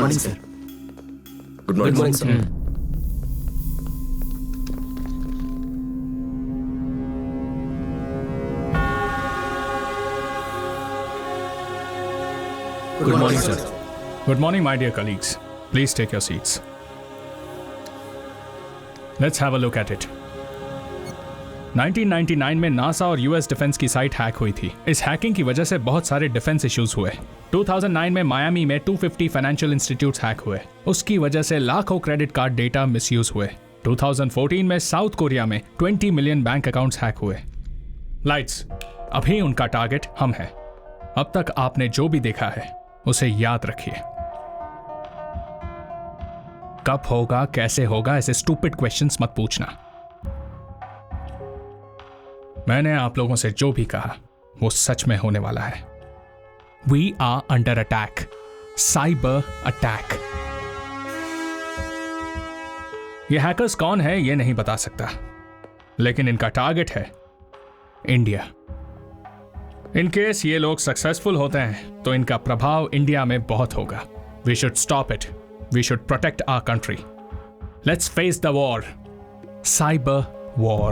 Morning sir. Good morning sir. Good morning sir. Good morning, my dear colleagues. Please take your seats. Let's have a look at it. 1999 में NASA और US defence की site hack हुई थी। इस hacking की वजह से बहुत सारे डिफेंस इश्यूज हुए। 2009 में मायामी में 250 फाइनेंशियल इंस्टीट्यूट्स हैक हुए। उसकी वजह से लाखों क्रेडिट कार्ड डेटा मिसयूज हुए। 2014 में साउथ कोरिया में 20 मिलियन बैंक अकाउंट्स हैक हुए। लाइट्स, अभी उनका टारगेट हम हैं। अब तक आपने जो भी देखा है उसे याद रखिए। कब होगा, कैसे होगा, ऐसे स्टूपिड क्वेश्चंस मत पूछना। मैंने आप लोगों से जो भी कहा वो सच में होने वाला है। We are under attack, cyber attack. ये हैकर्स कौन है ये नहीं बता सकता, लेकिन इनका टारगेट है इंडिया। इन केस ये लोग सक्सेसफुल होते हैं तो इनका प्रभाव इंडिया में बहुत होगा। We should stop it. We should protect our country. Let's face the war. Cyber war.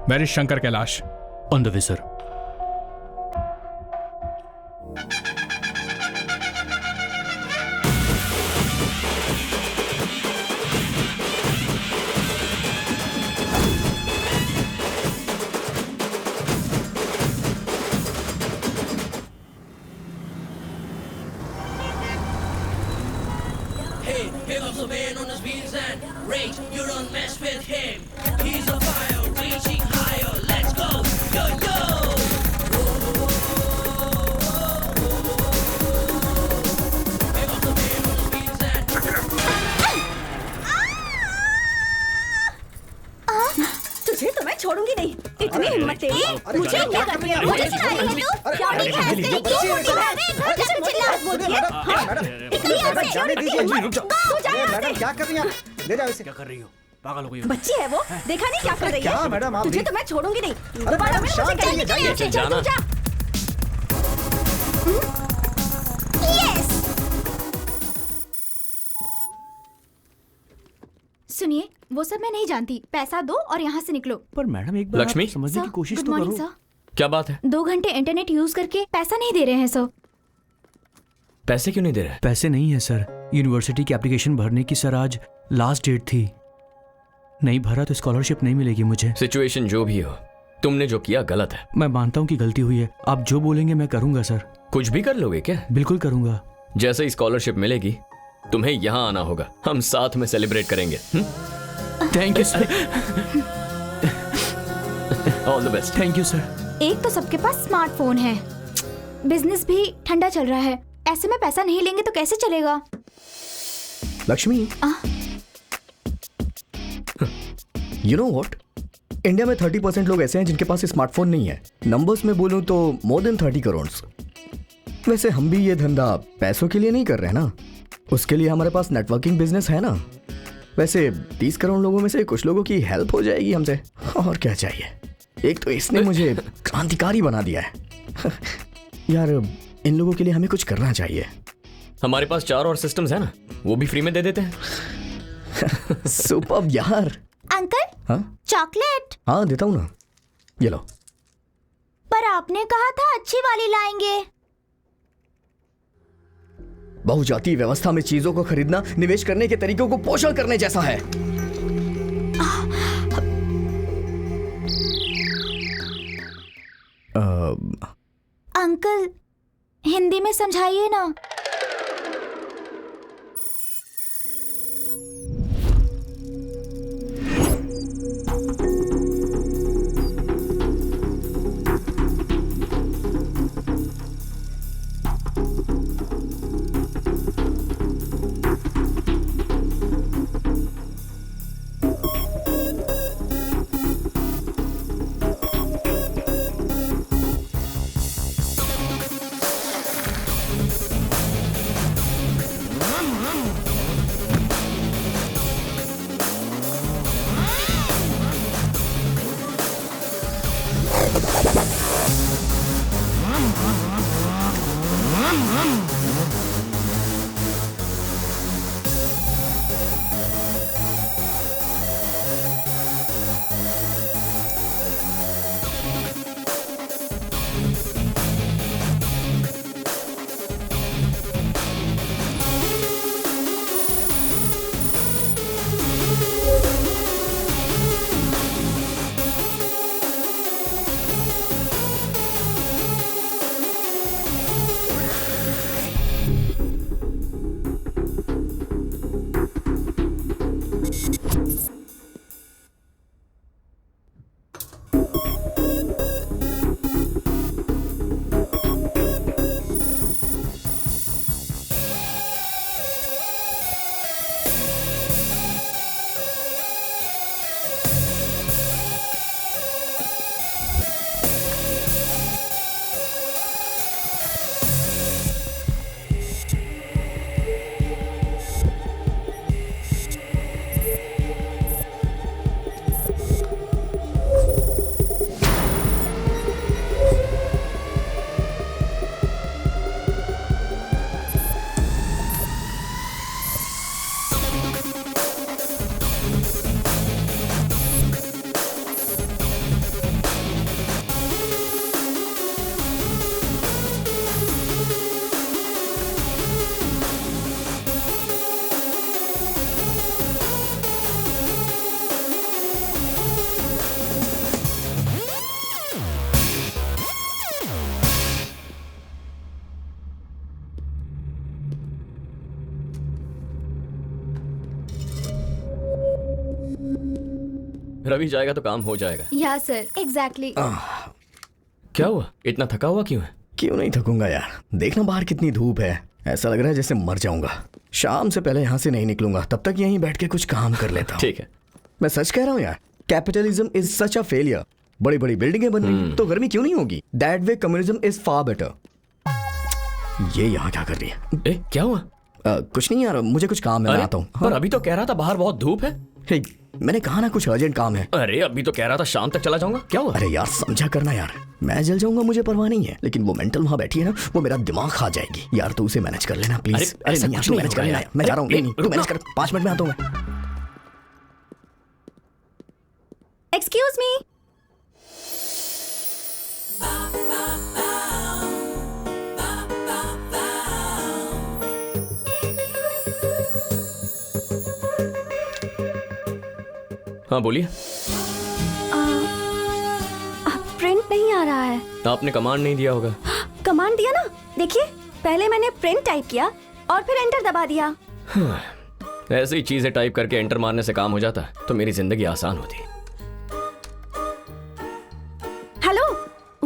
Where is Shankar Kailash? On the way, sir. Pick up the man on his wheels and rage. You don't mess with him. He's on fire, reaching higher. Let's go, yo yo. Pick up the man on his wheels and. तुझे तो मैं छोड़ूंगी नहीं। इतनी हिम्मत तेरी, मुझे क्या कर रही है? मुझे चिल्ला रही है तू? क्या ठीक है? क्यों मोटी है? घर के सब चिल्ला बोलती है? हाँ? इतनी ऐसे जाने दीजिए। रुक जाओ। तू जा यहाँ से। मैडम क्या कर रही हैं आप? ले जाओ इसे। क्या कर रही हो? पागल हो गई हो? बच्ची है वो, देखा नहीं क्या कर रही है? क्या मैडम आप? तुझे तो मैं छोड़ूंगी नहीं। दोबारा मैडम, मैं शांत मुझे रहिए, कहीं जाइए, जा। तू जा। यस। सुनिए, वो सब मैं नहीं जानती। पैसा दो और यहाँ से निकलो। पर मैडम एक बार लक्ष्मी? आप समझने की कोशिश गुड तो मॉर्निंग करो। सर। क्या बात है? 2 घंटे इंटरनेट यूज करके पैसा नहीं दे रहे हैं सर। पैसे क्यों नहीं दे रहे? पैसे नहीं है सर। यूनिवर्सिटी की एप्लीकेशन भरने की सर आज लास्ट डेट थी। नहीं भरा तो स्कॉलरशिप नहीं मिलेगी मुझे। सिचुएशन जो भी हो, तुमने जो किया गलत है। मैं मानता हूँ कि गलती हुई है। आप जो बोलेंगे मैं करूंगा सर। कुछ भी कर लोगे क्या? बिल्कुल करूंगा। जैसे ही स्कॉलरशिप मिलेगी तुम्हें यहाँ आना होगा। हम साथ में सेलिब्रेट करेंगे। Thank you sir. All the best. Thank you sir. एक तो सबके पास स्मार्टफोन है, बिजनेस भी ठंडा चल रहा है। ऐसे में पैसा नहीं लेंगे तो कैसे चलेगा? Lakshmi, you know what? India में 30% लोग ऐसे हैं जिनके पास स्मार्टफोन नहीं है। नंबर्स में बोलूं तो मोर देन 30 करोड़। वैसे हम भी ये धंधा पैसों के लिए नहीं कर रहे ना, उसके लिए हमारे पास नेटवर्किंग बिजनेस है ना। वैसे 30 करोड़ लोगों में से कुछ लोगों की हेल्प हो जाएगी हमसे, और क्या चाहिए। एक तो इसने मुझे क्रांतिकारी बना दिया है। यार इन लोगों के लिए हमें कुछ करना चाहिए। हमारे पास 4 और सिस्टम्स है ना, वो भी फ्री में दे देते हैं। सुपर्ब यार। अंकल, हाँ चॉकलेट। हाँ देता हूँ ना, ये लो। पर आपने कहा था अच्छी वाली लाएंगे। बहुजातीय व्यवस्था में चीजों को खरीदना निवेश करने के तरीकों को पोषण करने जैसा है। अंकल, हिंदी में समझाइए ना। रवि जाएगा तो काम हो जाएगा। या सर, एग्जैक्टली। क्या हुआ, इतना थका हुआ क्यों है? क्यों नहीं थकूंगा यार, देखना बाहर कितनी धूप है, ऐसा लग रहा है जैसे मर जाऊंगा। शाम से पहले यहाँ से नहीं निकलूंगा, तब तक यहीं बैठ के कुछ काम कर लेता हूँ। ठीक है, मैं सच कह रहा हूँ यार, capitalism is such a failure. बड़ी बड़ी बिल्डिंगें बन रही तो गर्मी क्यों नहीं होगी? That way communism is far better. ये यहाँ क्या कर रही है? ए, क्या हुआ? कुछ नहीं यार, मुझे कुछ काम है, मैं आता हूँ। पर अभी तो कह रहा था बाहर बहुत धूप है। हे, मैंने कहा ना कुछ अर्जेंट काम है। अरे अभी तो कह रहा था शाम तक चला जाऊंगा, क्या हुआ? अरे यार समझा करना यार, मैं जल जाऊंगा मुझे परवाह नहीं है, लेकिन वो मेंटल वहां बैठी है ना, वो मेरा दिमाग खा जाएगी यार। तू उसे मैनेज कर लेना प्लीज। अरे नहीं यार, तू मैनेज कर लेना, मैं जा रहा हूँ। नहीं तू मैनेज कर, 5 मिनट में आता हूँ मैं। Excuse me. हाँ बोलिए। प्रिंट नहीं आ रहा है। आपने कमांड नहीं दिया होगा। कमांड दिया ना, देखिए पहले मैंने प्रिंट टाइप किया और फिर एंटर दबा दिया। ऐसी ही चीजें टाइप करके एंटर मारने से काम हो जाता तो मेरी जिंदगी आसान होती। Hello,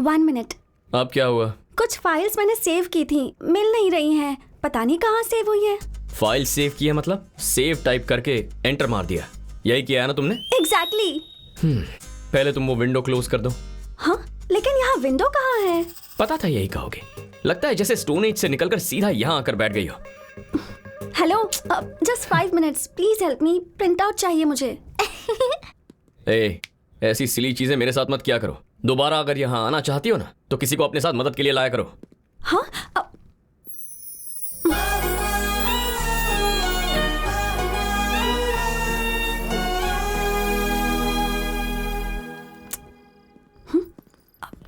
1 minute. अब क्या हुआ? कुछ फाइल्स मैंने सेव की थी, मिल नहीं रही हैं, पता नहीं कहाँ सेव हुई है। फाइल सेव की है मतलब? सेव टाइप करके एंटर मार दिया, यही किया है ना तुमने? एग्जैक्टली। पहले तुम वो विंडो क्लोज कर दो। हाँ, लेकिन यहाँ विंडो कहाँ है? पता था यही कहोगे, लगता है जैसे स्टोन एज से निकलकर सीधा यहाँ आकर बैठ गई हो। Hello, just 5 minutes, please help me, print out चाहिए मुझे। ए, ऐसी सिली चीजें मेरे साथ मत किया करो। दोबारा अगर यहाँ आना चाहती हो ना तो किसी को अपने साथ मदद के लिए लाया करो। हाँ,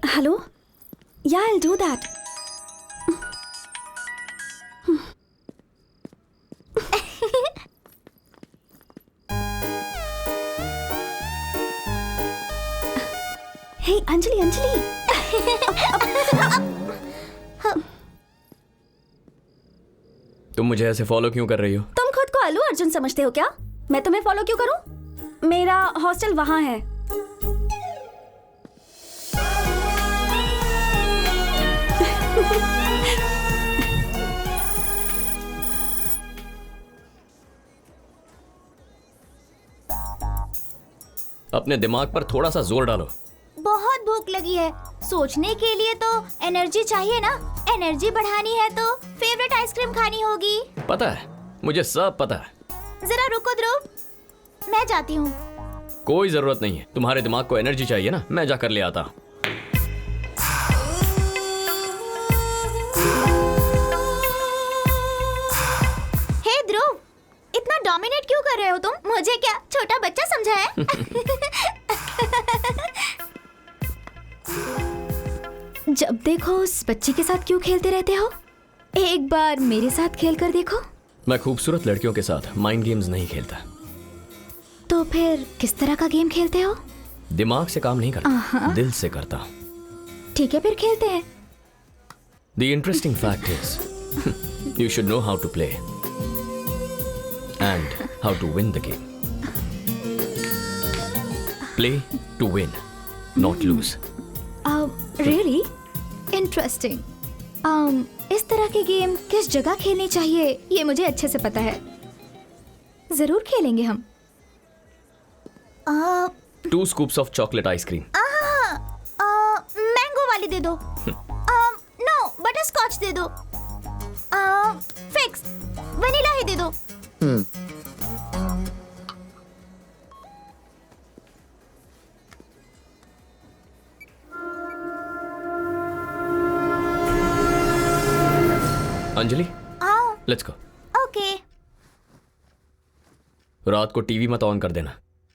हेलो, या I'll do that. Hey, Anjali, Anjali. तुम मुझे ऐसे फॉलो क्यों कर रही हो? तुम खुद को अल्लू अर्जुन समझते हो क्या? मैं तुम्हें फॉलो क्यों करूं? मेरा हॉस्टल वहां है। अपने दिमाग पर थोड़ा सा जोर डालो। बहुत भूख लगी है, सोचने के लिए तो एनर्जी चाहिए ना। एनर्जी बढ़ानी है तो फेवरेट आइसक्रीम खानी होगी। पता है, मुझे सब पता है। जरा रुको ध्रुव, मैं जाती हूँ। कोई जरूरत नहीं है, तुम्हारे दिमाग को एनर्जी चाहिए ना, मैं जाकर ले आता हूँ। हे ध्रुव, इतना डोमिनेट क्यों कर रहे हो तुम? मुझे क्या छोटा बच्चा समझा है? जब देखो उस बच्ची के साथ क्यों खेलते रहते हो? एक बार मेरे साथ खेल कर देखो। मैं खूबसूरत लड़कियों के साथ माइंड गेम्स नहीं खेलता। तो फिर किस तरह का गेम खेलते हो? दिमाग से काम नहीं करता, दिल से करता हूँ। ठीक है, फिर खेलते हैं। The interesting fact is, you should know how to play and how to win the game. Play to win, not lose. Really? Interesting. इस तरह के गेम किस जगह खेलनी चाहिए ये मुझे अच्छे से पता है। जरूर खेलेंगे हम। 2 scoops of chocolate ice cream. Mango वाली दे दो। नो, बटर स्कॉच दे दो। फिक्स, वनीला ही दे दो। Anjali, let's go. ओके। रात को टीवी मत ऑन कर देना।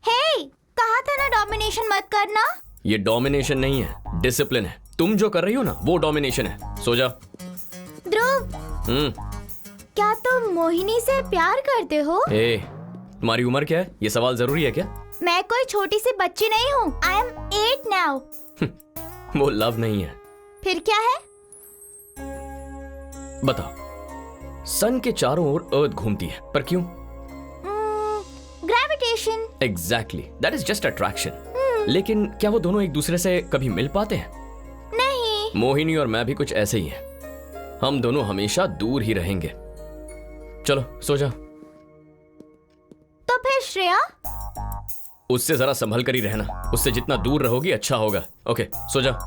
हे, कहा था ना डोमिनेशन मत करना। ये डोमिनेशन नहीं है, डिसिप्लिन है। तुम जो कर रही हो ना वो डोमिनेशन है। सो जा। ध्रुव, क्या तुम मोहिनी से प्यार करते हो? ए, तुम्हारी उम्र क्या है? ये सवाल जरूरी है क्या? मैं कोई छोटी सी बच्ची नहीं हूँ। I am 8 now. वो लव नहीं है। फिर क्या है? बताओ। सन के चारों ओर अर्थ घूमती है, पर क्यों? Gravitation. Flirtation. Exactly, that is just attraction. लेकिन क्या वो दोनों एक दूसरे से कभी मिल पाते हैं? नहीं। मोहिनी और मैं भी कुछ ऐसे ही हैं। हम दोनों हमेशा दूर ही रहेंगे। चलो सो जा। तो फिर श्रेया? उससे जरा संभल कर ही रहना। उससे जितना दूर रहोगी अच्छा होगा। ओके, सो जा।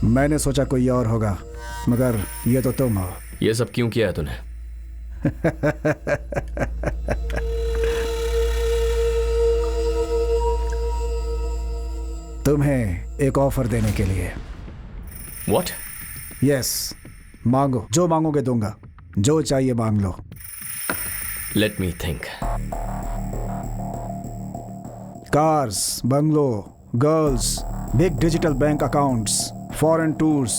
मैंने सोचा कोई और होगा, मगर ये तो तुम हो। ये सब क्यों किया है तूने? तुम्हें एक ऑफर देने के लिए। What? यस, मांगो, जो मांगोगे दूंगा, जो चाहिए मांग लो। Let me think. Cars, bungalow, girls, big digital bank accounts, foreign tours,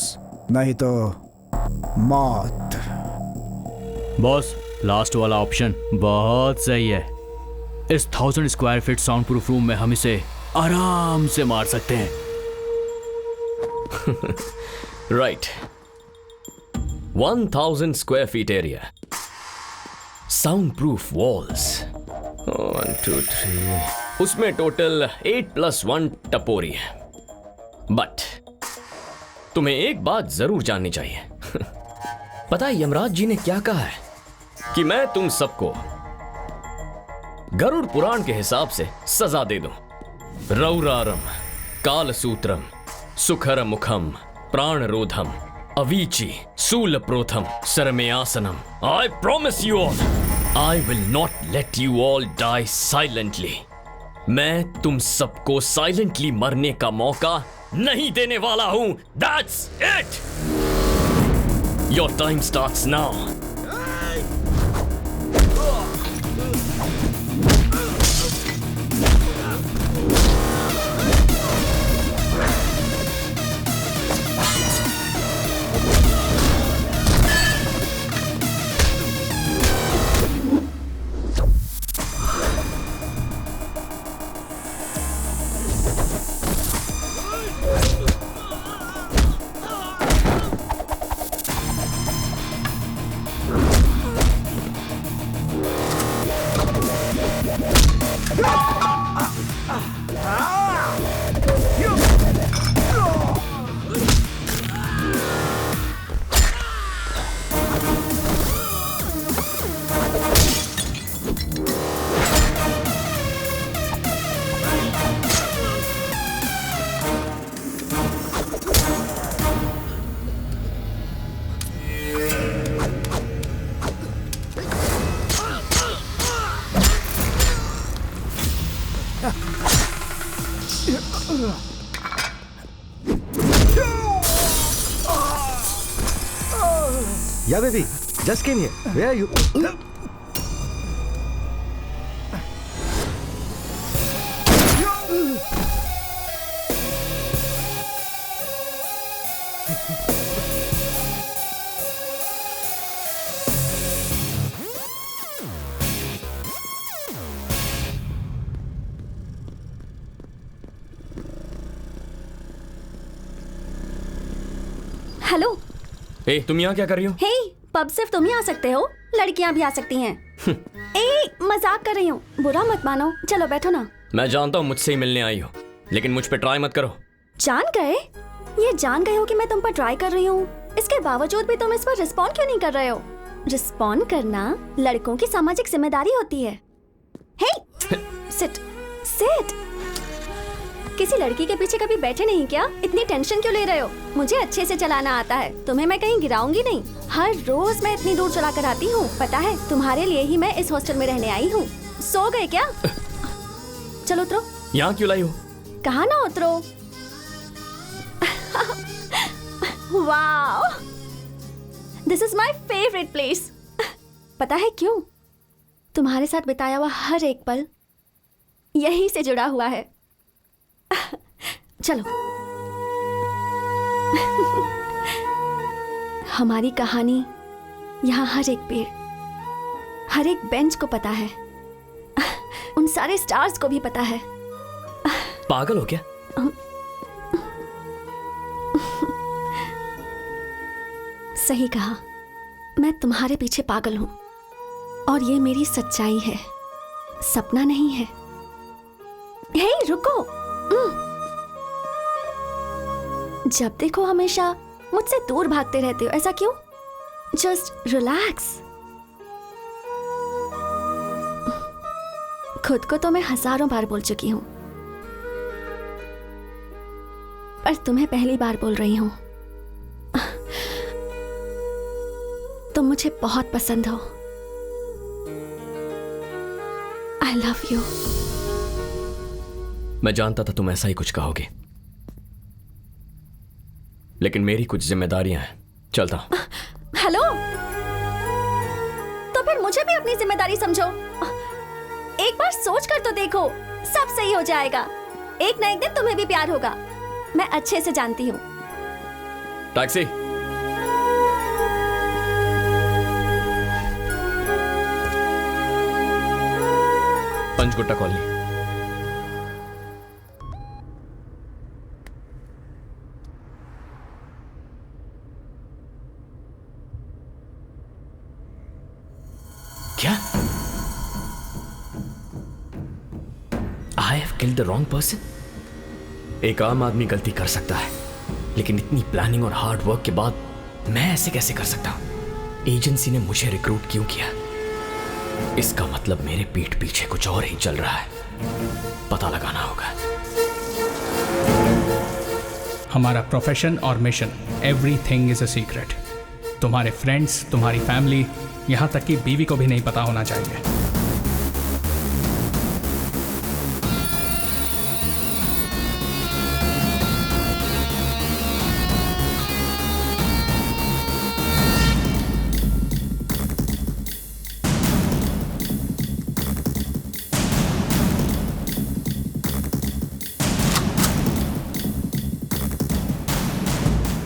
नहीं तो मौत। बॉस, लास्ट वाला ऑप्शन बहुत सही है। इस 1000 square feet sound proof room में हम इसे आराम से मार सकते हैं। Right. 1000 square feet area. Soundproof walls. 1, 2, 3. उसमें टोटल 8+1 टपोरी है। बट तुम्हें एक बात जरूर जाननी चाहिए। पता है यमराज जी ने क्या कहा है? कि मैं तुम सबको गरुड़ पुराण के हिसाब से सजा दे दूं। रौरारम, कालसूत्रम, सुखर मुखम, प्राणरोधम, Avicii, सूलप्रोथम, सरमेयासनम। I promise you all, I will not let you all die silently. मैं तुम सबको साइलेंटली मरने का मौका नहीं देने वाला हूं। That's it. Your time starts now. Yeah, baby. Just came here. Where are you? Hello. ए, तुम यहाँ क्या कर रही हो? हे, पब सिर्फ तुम ही आ सकते हो, लड़कियां भी आ सकती हैं। ए, मजाक कर रही हूँ, बुरा मत मानो। चलो बैठो ना। मैं जानता हूँ मुझसे ही मिलने आई हो, लेकिन मुझ पे ट्राई मत करो। जान गए? ये जान गए हो कि मैं तुम पर ट्राई कर रही हूँ, इसके बावजूद भी तुम इस पर रिस्पॉन्ड क्यों नहीं कर रहे हो? रिस्पॉन्ड करना लड़कों की सामाजिक जिम्मेदारी होती है। हे, सिट सिट। किसी लड़की के पीछे कभी बैठे नहीं क्या? इतनी टेंशन क्यों ले रहे हो? मुझे अच्छे से चलाना आता है, तुम्हें मैं कहीं गिराऊंगी नहीं। हर रोज मैं इतनी दूर चला कर आती हूँ, पता है? तुम्हारे लिए ही मैं इस हॉस्टल में रहने आई हूँ। सो गए क्या? चलो उतरो। यहाँ क्यों लाई हो? कहा ना उतरो। Wow, this is my favourite place. पता है क्यों? तुम्हारे साथ बिताया हुआ हर एक पल यहीं से जुड़ा हुआ है। चलो। हमारी कहानी यहाँ हर एक पेड़, हर एक बेंच को पता है, उन सारे स्टार्स को भी पता है। पागल हो क्या? सही कहा, मैं तुम्हारे पीछे पागल हूं और ये मेरी सच्चाई है, सपना नहीं है। हे रुको। जब देखो हमेशा मुझसे दूर भागते रहते हो, ऐसा क्यों? Just relax. खुद को तो मैं हजारों बार बोल चुकी हूं, पर तुम्हें पहली बार बोल रही हूं। तुम मुझे बहुत पसंद हो। I love you। मैं जानता था तुम ऐसा ही कुछ कहोगे, लेकिन मेरी कुछ जिम्मेदारियां हैं। चलता हूं। हेलो, तो फिर मुझे भी अपनी जिम्मेदारी समझो। एक बार सोच कर तो देखो, सब सही हो जाएगा। एक ना एक दिन तुम्हें भी प्यार होगा, मैं अच्छे से जानती हूँ। टैक्सी। पंचकुट्टा कॉलोनी। क्या? I have killed the wrong person? एक आम आदमी गलती कर सकता है, लेकिन इतनी प्लानिंग और हार्ड वर्क के बाद मैं ऐसे कैसे कर सकता हूं? एजेंसी ने मुझे रिक्रूट क्यों किया? इसका मतलब मेरे पीठ पीछे कुछ और ही चल रहा है। पता लगाना होगा। हमारा प्रोफेशन और mission, everything is a secret. तुम्हारे फ्रेंड्स, तुम्हारी फैमिली, यहाँ तक कि बीवी को भी नहीं पता होना चाहिए।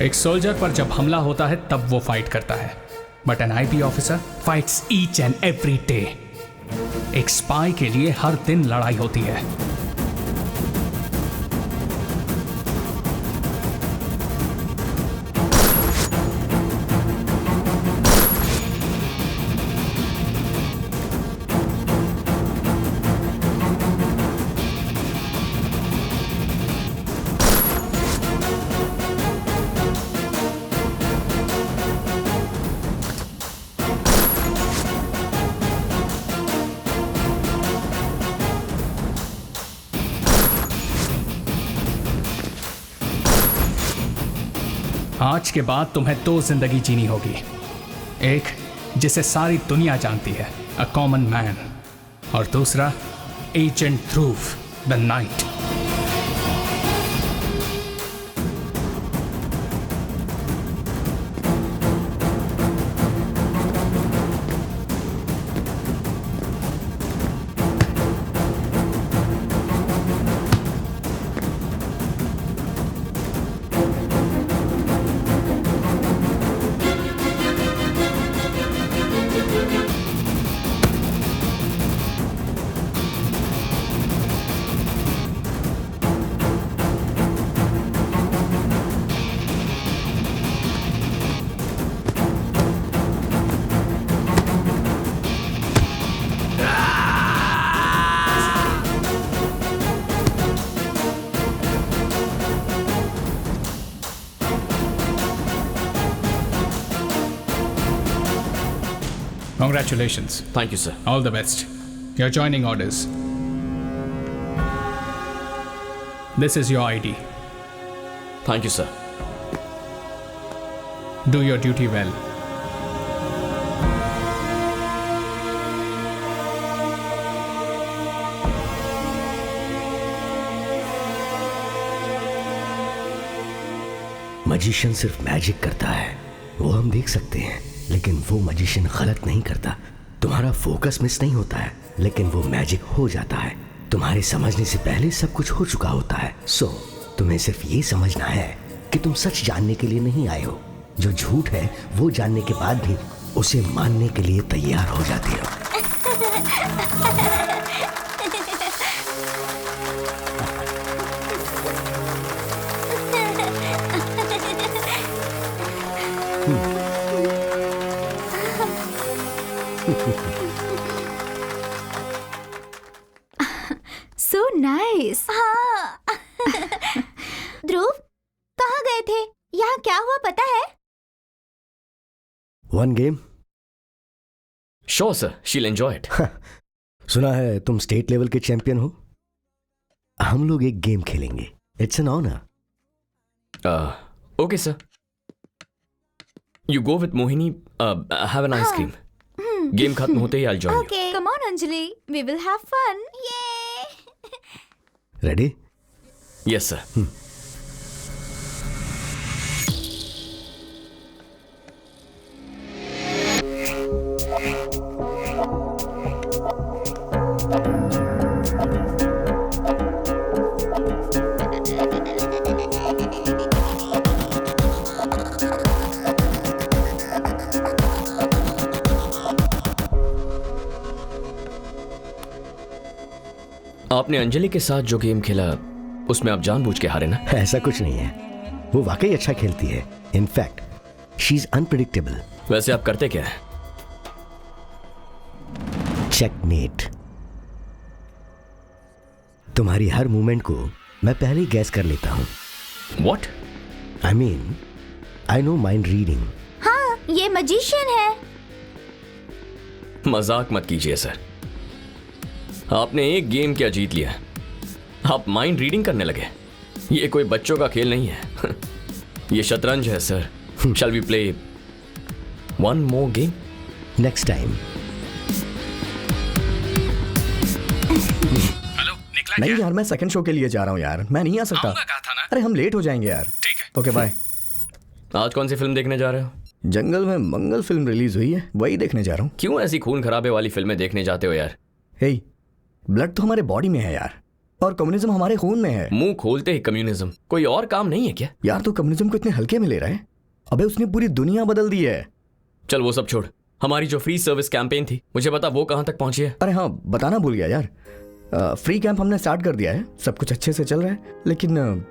एक सोल्जर पर जब हमला होता है तब वो फाइट करता है, but N IP officer fights each and every day. एक स्पाई के लिए हर दिन लड़ाई होती है। आज के बाद तुम्हें दो जिंदगी जीनी होगी, एक जिसे सारी दुनिया जानती है, अ कॉमन मैन, और दूसरा agent Dhruv the night. Congratulations. Thank you sir. All the best. Your joining orders. This is your ID. Thank you sir. Do your duty well. Magician सिर्फ मैजिक करता है, वो हम देख सकते हैं, लेकिन वो मजिशियन गलत नहीं करता। तुम्हारा फोकस मिस नहीं होता है, लेकिन वो मैजिक हो जाता है। तुम्हारे समझने से पहले सब कुछ हो चुका होता है। सो तुम्हें सिर्फ ये समझना है कि तुम सच जानने के लिए नहीं आए हो। जो झूठ है वो जानने के बाद भी उसे मानने के लिए तैयार हो जाते हो। So nice. हाँ. ध्रुव, कहाँ गए थे? यहाँ क्या हुआ पता है? One game. श्योर सर, शील एंजॉय इट। सुना है तुम स्टेट लेवल के चैंपियन हो। हम लोग एक गेम खेलेंगे। It's an honour. Okay sir. You go with Mohini, have an ice cream. Game खत्म होते ही I join you. Okay. Come on, Anjali. We will have fun. Yay! Ready? Yes sir. आपने अंजलि के साथ जो गेम खेला उसमें आप जानबूझ के हारे ना? ऐसा कुछ नहीं है, वो वाकई अच्छा खेलती है। In fact she is unpredictable. वैसे आप करते क्या है? चेकमेट। तुम्हारी हर मूवमेंट को मैं पहले ही गैस कर लेता हूं। What? I mean I know mind reading. हाँ, ये मजिशियन है। मजाक मत कीजिए सर। आपने एक गेम क्या जीत लिया, आप माइंड रीडिंग करने लगे। ये कोई बच्चों का खेल नहीं है। ये शतरंज है sir. Shall we play one more game? Next time. Hello, निकला नहीं क्या? यार, मैं सेकंड शो के लिए जा रहा हूँ यार, मैं नहीं आ सकता। आऊंगा कहा था ना। अरे हम लेट हो जाएंगे यार। ठीक है। Okay bye. आज कौन सी फिल्म देखने जा रहे हो? जंगल में मंगल फिल्म रिलीज हुई है, वही देखने जा रहा हूँ। क्यों ऐसी खून खराबे वाली फिल्में देखने जाते हो यार? हे, ब्लड तो हमारे बॉडी में है यार, और कम्युनिज्म हमारे खून में है। मुंह खोलते ही कम्युनिज्म, कोई और काम नहीं है क्या? यार तो कम्युनिज्म को इतने हल्के में ले रहा है? अबे उसने पूरी दुनिया बदल दी है। चल वो सब छोड़, हमारी जो फ्री सर्विस कैंपेन थी मुझे बता वो कहां तक पहुंची है? अरे हाँ, बताना भूल गया यार। फ्री कैंप हमने स्टार्ट कर दिया है, सब कुछ अच्छे से चल रहा है, लेकिन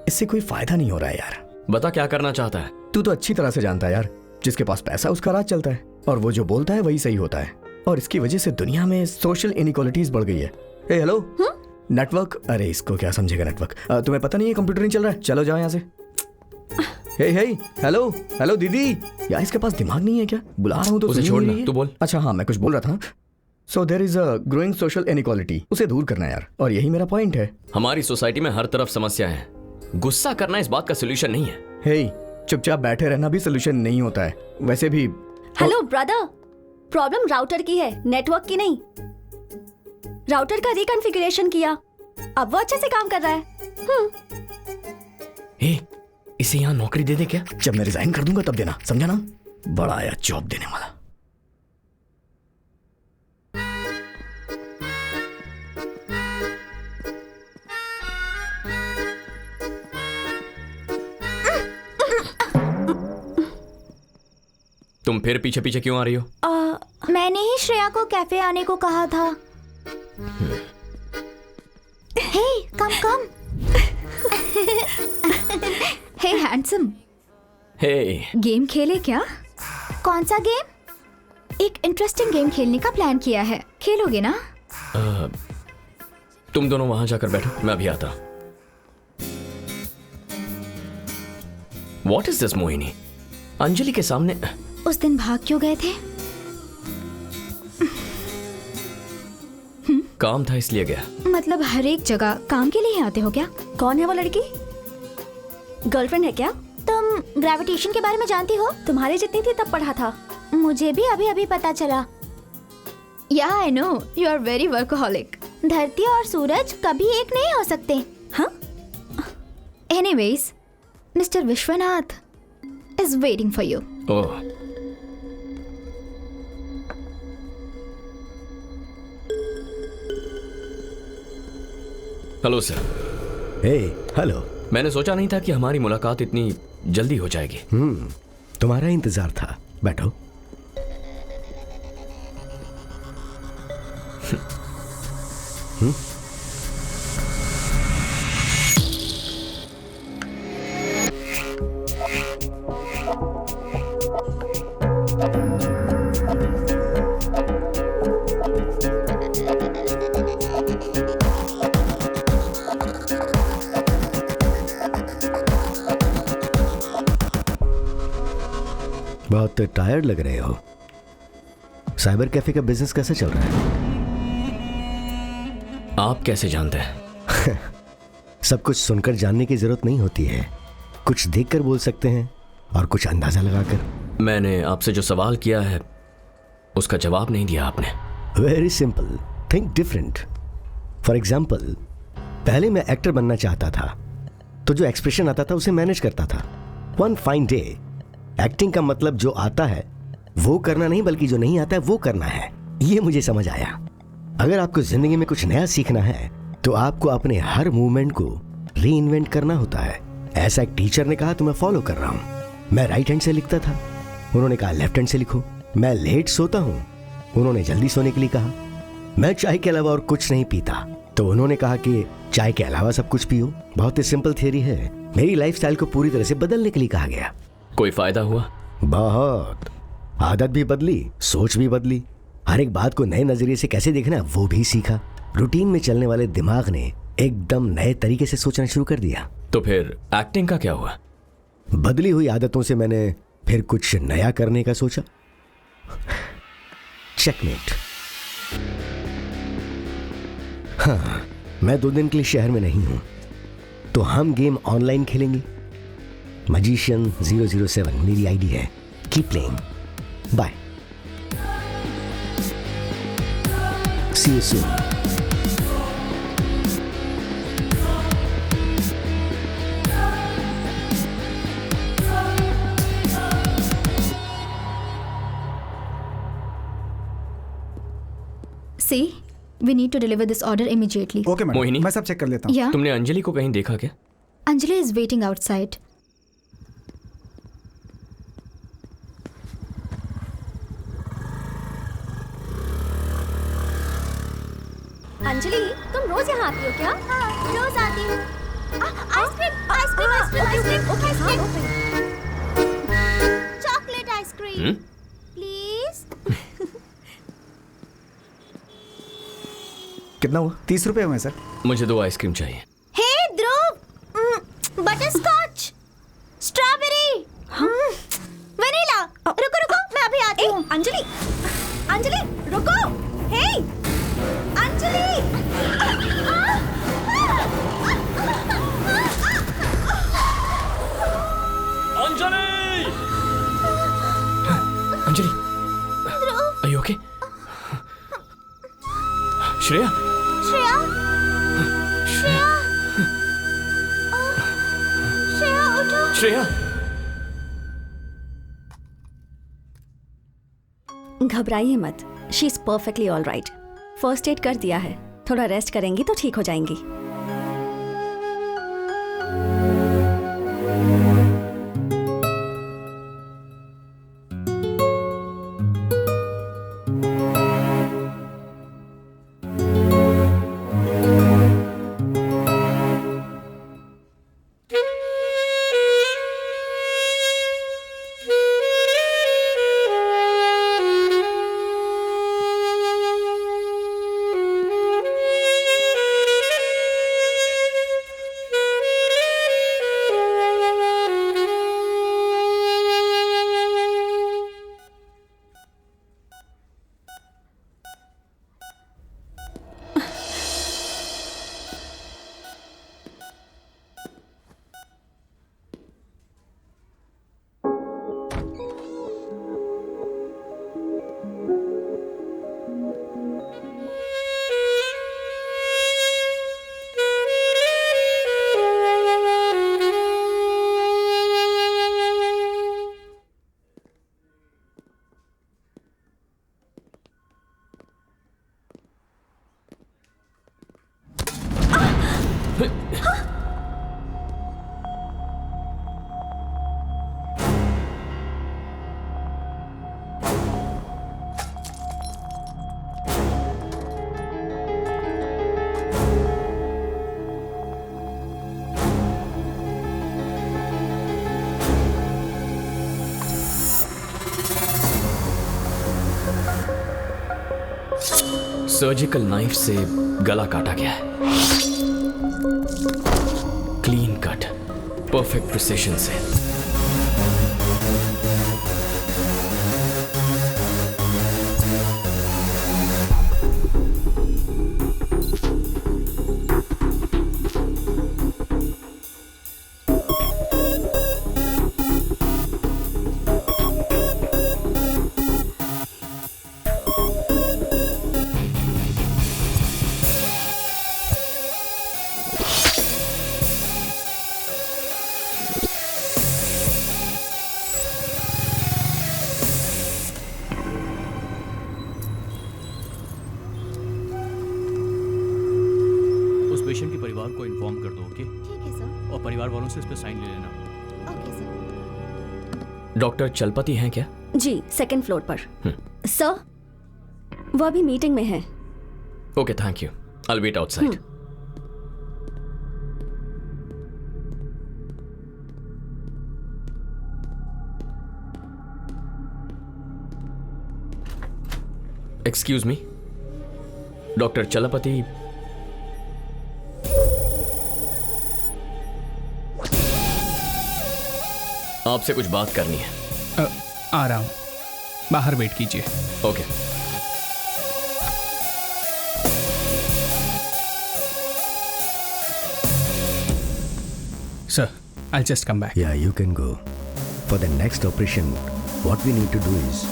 इससे कोई फायदा नहीं हो रहा है यार। बता क्या करना चाहता है? तू तो अच्छी तरह से जानता है यार, जिसके पास पैसा उसका राज चलता है, और वो जो बोलता है वही सही होता है, और इसकी वजह से दुनिया में सोशल इनइक्वालिटीज बढ़ गई है। ए हेलो, नेटवर्क, अरे इसको क्या समझेगा नेटवर्क। तुम्हें पता नहीं है कंप्यूटर नहीं चल रहा है, चलो जाओ यहाँ से। हे हे हेलो हेलो दीदी, यार इसके पास दिमाग नहीं है क्या? बुला रहा हूँ तो उसे सुन ही छोड़ना, नहीं रही है। तू बोल। अच्छा हाँ, मैं कुछ बोल रहा था। So there is a growing social inequality, उसे दूर करना है यार, और यही मेरा पॉइंट है। हमारी सोसाइटी में हर तरफ समस्या है, गुस्सा करना इस बात का सोल्यूशन नहीं है। हे, चुपचाप बैठे रहना भी सोल्यूशन नहीं होता है। वैसे भी हेलो ब्रदर, प्रॉब्लम राउटर की है, नेटवर्क की नहीं। राउटर का रिकॉन्फ़िगरेशन किया, अब वो अच्छे से काम कर रहा है। ए, इसे यहाँ नौकरी दे दे क्या? जब मैं रिजाइन कर दूंगा तब देना, समझा ना? बड़ा आया जॉब देने वाला। तुम फिर पीछे पीछे क्यों आ रही हो? मैंने ही श्रेया को कैफे आने को कहा था। हे, कम। हे हैंडसम, हे, गेम खेले क्या? कौन सा गेम? एक इंटरेस्टिंग गेम खेलने का प्लान किया है, खेलोगे ना? तुम दोनों वहां जाकर बैठो, मैं अभी आता। What is this, Mohini? Anjali के सामने उस दिन भाग क्यों गए थे? काम था इसलिए गया। मतलब हर एक जगह काम के लिए ही आते हो क्या? कौन है वो लड़की? गर्लफ्रेंड है क्या? तुम ग्रेविटेशन के बारे में जानती हो? तुम्हारे जितनी थी तब पढ़ा था। मुझे भी अभी अभी पता चला। या I know you are very workaholic. धरती और सूरज कभी एक नहीं हो सकते। हाँ? Anyways, mister Vishwanath is waiting for you. Oh, hello sir. Hey, hello. मैंने सोचा नहीं था कि हमारी मुलाकात इतनी जल्दी हो जाएगी। तुम्हारा इंतजार था, बैठो। बहुत टायर्ड लग रहे हो। साइबर कैफे का बिजनेस कैसे चल रहा है? आप कैसे जानते हैं? सब कुछ सुनकर जानने की जरूरत नहीं होती है। कुछ देखकर बोल सकते हैं और कुछ अंदाजा लगाकर। मैंने आपसे जो सवाल किया है उसका जवाब नहीं दिया आपने। Very simple, think different. For example, पहले मैं एक्टर बनना चाहता था, तो जो एक्सप्रेशन आता था उसे मैनेज करता था। वन फाइन डे एक्टिंग का मतलब जो आता है वो करना नहीं, बल्कि जो नहीं आता है वो करना है। ये मुझे समझ आया। अगर आपको जिंदगी में कुछ नया सीखना है तो आपको अपने हर मूवमेंट को री इन्वेंट करना होता है। ऐसा एक टीचर ने कहा तो मैं फॉलो कर रहा हूं। मैं राइट हैंड से लिखता था, उन्होंने कहा लेफ्ट हैंड से लिखो। मैं लेट सोता हूं, उन्होंने जल्दी सोने के लिए कहा। मैं चाय के अलावा और कुछ नहीं पीता, तो उन्होंने कहा कि चाय के अलावा सब कुछ पियो। बहुत ही सिंपल थियरी है। मेरी लाइफस्टाइल को पूरी तरह से बदलने के लिए कहा गया। कोई फायदा हुआ? बहुत। आदत भी बदली, सोच भी बदली। हर एक बात को नए नजरिए से कैसे देखना है वो भी सीखा। रूटीन में चलने वाले दिमाग ने एकदम नए तरीके से सोचना शुरू कर दिया। तो फिर एक्टिंग का क्या हुआ? बदली हुई आदतों से मैंने फिर कुछ नया करने का सोचा। चेकमेट। हाँ, मैं 2 दिन के लिए शहर में नहीं हूं, तो हम गेम ऑनलाइन खेलेंगे। मजिशियन 007 मेरी आईडी है। Keep playing. Bye. See you soon. See, we need to deliver this order immediately. Okay madam, Mohini? मैं सब चेक कर लेता हूँ। Yeah, तुमने अंजलि को कहीं देखा क्या? Anjali is waiting outside. Anjali, तुम रोज यहाँ आती हो क्या? हाँ, रोज आती हूँ। Ice cream, ice cream, ice cream, ice cream, ice cream. Chocolate ice cream, please. कितना हुआ? 30 रुपए हुए सर। मुझे 2 आइसक्रीम चाहिए। हे ध्रुव, बटर स्कॉच, स्ट्रॉबेरी, वनीला। रुको रुको, मैं अभी आती हूँ। अंजलि, अंजलि, रुको। हे, Anjali. Anjali! Anjali, are you okay? Shreya? Shreya, Shreya, Shreya उठो। श्रेया! घबराइए मत, she is perfectly all right. First aid कर दिया है, थोड़ा रेस्ट करेंगी तो ठीक हो जाएंगी। सर्जिकल नाइफ से गला काटा गया है। क्लीन कट, परफेक्ट प्रिसिशन से। पेशेंट के परिवार को इन्फॉर्म कर दो, ओके? ठीक है सर। और परिवार वालों से इस पे साइन ले लेना। Okay sir. डॉक्टर चलपति हैं क्या? जी, सेकंड फ्लोर पर। सर, वो अभी मीटिंग में है। Okay, thank you. I will wait outside. Excuse me, doctor Chalapati. आपसे कुछ बात करनी है। आ रहा हूं, बाहर वेट कीजिए। Okay. Sir, I'll just come back. Yeah, you can go. For the next operation, what we need to do is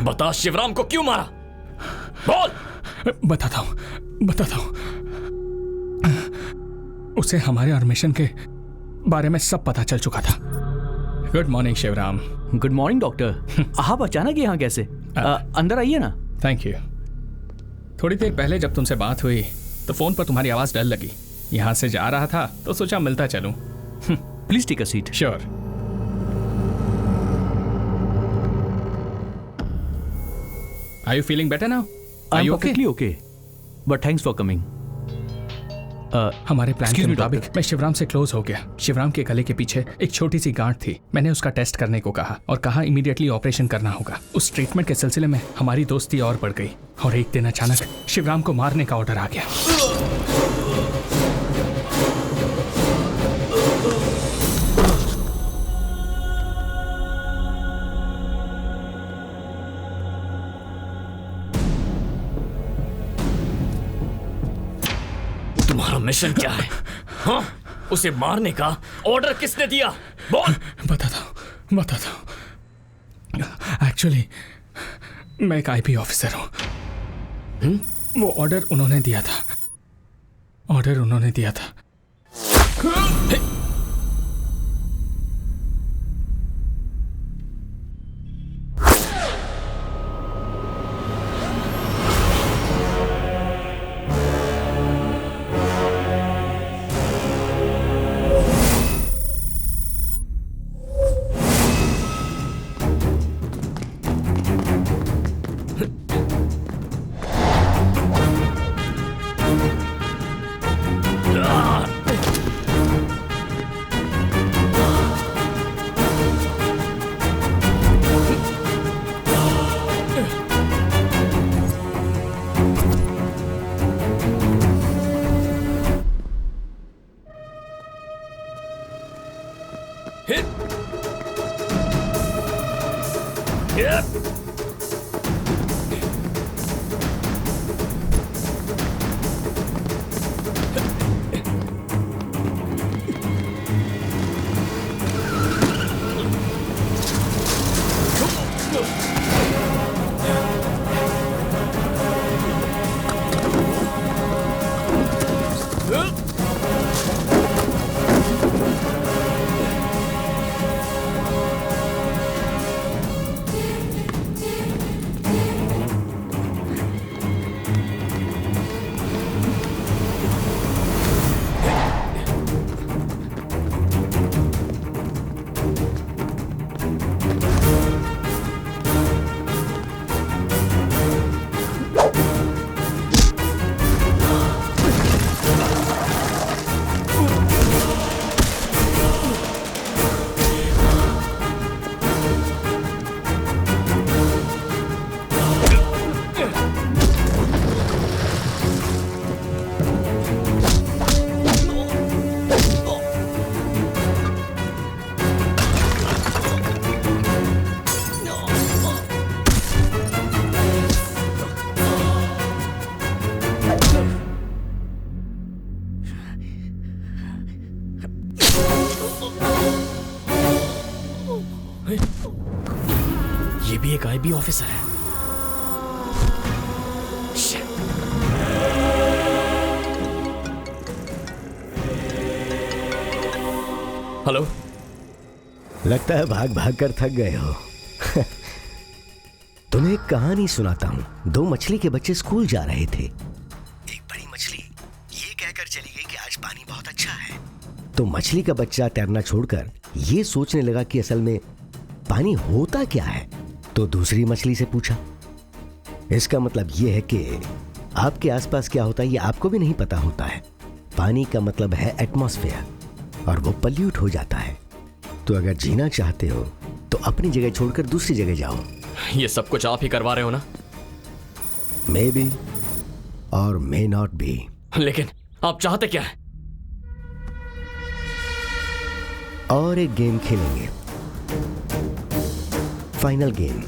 बता, शिवराम को क्यों मारा? बोल। बताता हूं। उसे हमारे और मिशन के बारे में सब पता चल चुका था। Good morning Shivaram. Good morning doctor. आप अचानक यहाँ कैसे? अंदर आइए ना। Thank you. थोड़ी देर पहले जब तुमसे बात हुई तो फोन पर तुम्हारी आवाज डल लगी। यहाँ से जा रहा था तो सोचा मिलता चलूं। Please take a seat. Sure. Are you feeling better now? I'm perfectly okay. But thanks for coming. हमारे प्लान के मुताबिक मैं शिवराम से क्लोज हो गया। शिवराम के गले के पीछे एक छोटी सी गांठ थी। मैंने उसका टेस्ट करने को कहा और कहा इमीडिएटली ऑपरेशन करना होगा। उस ट्रीटमेंट के सिलसिले में हमारी दोस्ती और बढ़ गई और एक दिन अचानक शिवराम को मारने का ऑर्डर आ गया। तुम्हारा मिशन क्या है? हाँ? उसे मारने का ऑर्डर किसने दिया? बोल। बताता हूँ। एक्चुअली मैं एक आईपी ऑफिसर हूँ। वो ऑर्डर उन्होंने दिया था। ये भी एक आईबी ऑफिसर है। हेलो। लगता है भाग भाग कर थक गए हो। तुम्हें एक कहानी सुनाता हूं। दो मछली के बच्चे स्कूल जा रहे थे। एक बड़ी मछली ये कहकर चली गई कि आज पानी बहुत अच्छा है। तो मछली का बच्चा तैरना छोड़कर ये सोचने लगा कि असल में पानी होता क्या है। तो दूसरी मछली से पूछा। इसका मतलब ये है कि आपके आसपास क्या होता है ये आपको भी नहीं पता होता है। पानी का मतलब है एटमॉस्फेयर और वो पल्यूट हो जाता है। तो अगर जीना चाहते हो तो अपनी जगह छोड़कर दूसरी जगह जाओ। ये सब कुछ आप ही करवा रहे हो ना? मे बी और मे नॉट बी। लेकिन आप चाहते क्या है? और एक गेम खेलेंगे, फाइनल गेम।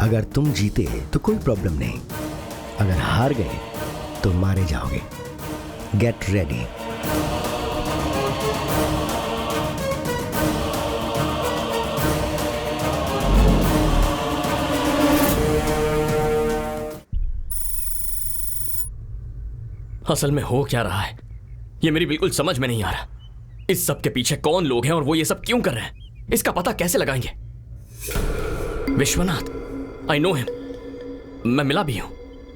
अगर तुम जीते तो कोई प्रॉब्लम नहीं, अगर हार गए तो मारे जाओगे। Get ready. असल में हो क्या रहा है ये मेरी बिल्कुल समझ में नहीं आ रहा। इस सब के पीछे कौन लोग हैं और वो ये सब क्यों कर रहे हैं, इसका पता कैसे लगाएंगे? विश्वनाथ, आई नो हिम, मैं मिला भी हूं।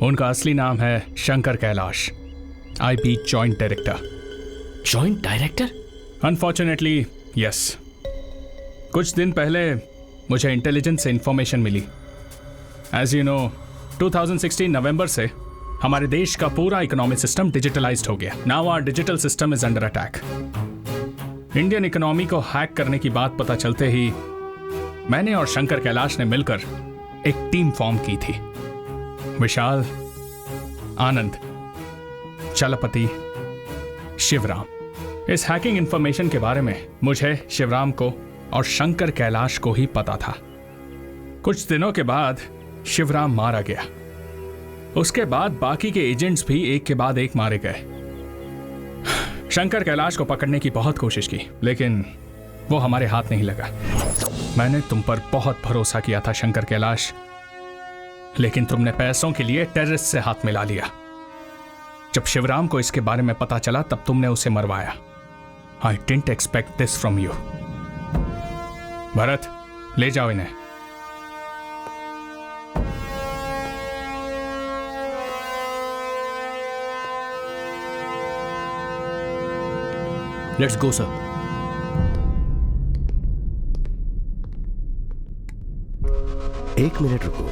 उनका असली नाम है Shankar Kailash, IP joint director. Joint director? Unfortunately yes. कुछ दिन पहले मुझे इंटेलिजेंस से इंफॉर्मेशन मिली। एज यू नो 2016 नवंबर से हमारे देश का पूरा इकोनॉमिक सिस्टम डिजिटलाइज्ड हो गया। Now our digital system is under attack. Indian economy को हैक करने की बात पता चलते ही मैंने और शंकर कैलाश ने मिलकर एक टीम फॉर्म की थी। विशाल, आनंद, चलपति, शिवराम। इस हैकिंग इंफॉर्मेशन के बारे में मुझे, शिवराम को और शंकर कैलाश को ही पता था। कुछ दिनों के बाद शिवराम मारा गया। उसके बाद बाकी के एजेंट्स भी एक के बाद एक मारे गए। शंकर कैलाश को पकड़ने की बहुत कोशिश की लेकिन वो हमारे हाथ नहीं लगा। मैंने तुम पर बहुत भरोसा किया था शंकर कैलाश, लेकिन तुमने पैसों के लिए टेररिस्ट से हाथ मिला लिया। जब शिवराम को इसके बारे में पता चला तब तुमने उसे मरवाया। I didn't expect this from you. Bharat, ले जाओ इन्हें। Let's go sir. एक मिनट रुको।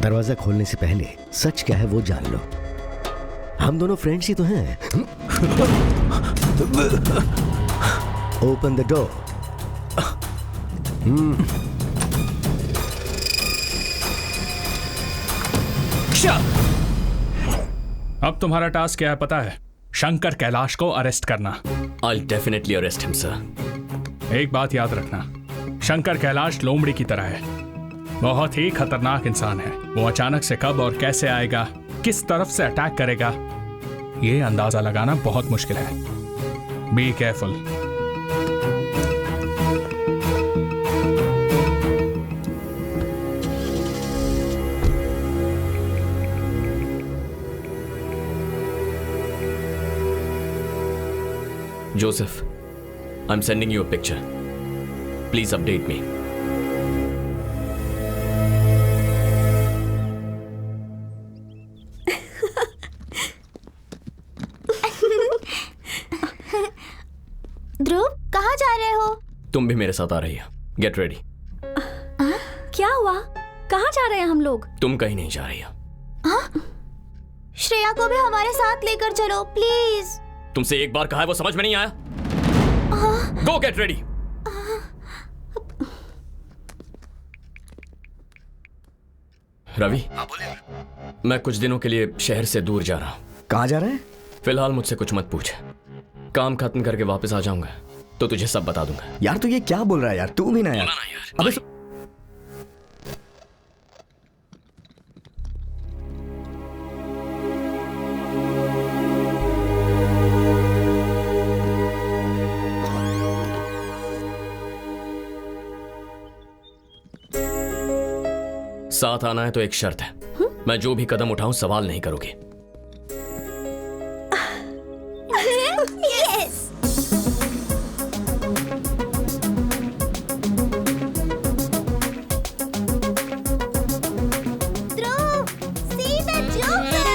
दरवाजा खोलने से पहले सच क्या है वो जान लो। हम दोनों फ्रेंड्स ही तो हैं। Open the door. अब तुम्हारा टास्क क्या है पता है? शंकर कैलाश को अरेस्ट करना। I'll definitely arrest him, sir. एक बात याद रखना, शंकर कैलाश लोमड़ी की तरह है। बहुत ही खतरनाक इंसान है। वो अचानक से कब और कैसे आएगा, किस तरफ से अटैक करेगा, ये अंदाजा लगाना बहुत मुश्किल है। Be careful. Joseph, I'm sending you a picture. Please update me. ध्रुव, कहाँ जा रहे हो? तुम भी मेरे साथ आ रही हो। Get ready. क्या हुआ? कहाँ जा रहे हैं हम लोग? तुम कहीं नहीं जा रही हो। श्रेया को भी हमारे साथ लेकर चलो प्लीज। तुमसे एक बार कहा है वो समझ में नहीं आया? Go get ready. रवि, मैं कुछ दिनों के लिए शहर से दूर जा रहा हूँ। कहाँ जा रहे हैं? फिलहाल मुझसे कुछ मत पूछ। काम खत्म करके वापस आ जाऊंगा तो तुझे सब बता दूंगा। यार तू ये क्या बोल रहा है यार? तू भी ना यार। अबे साथ आना है तो एक शर्त है। मैं जो भी कदम उठाऊं सवाल नहीं करोगे। Yes. Dhruv, see the Joker!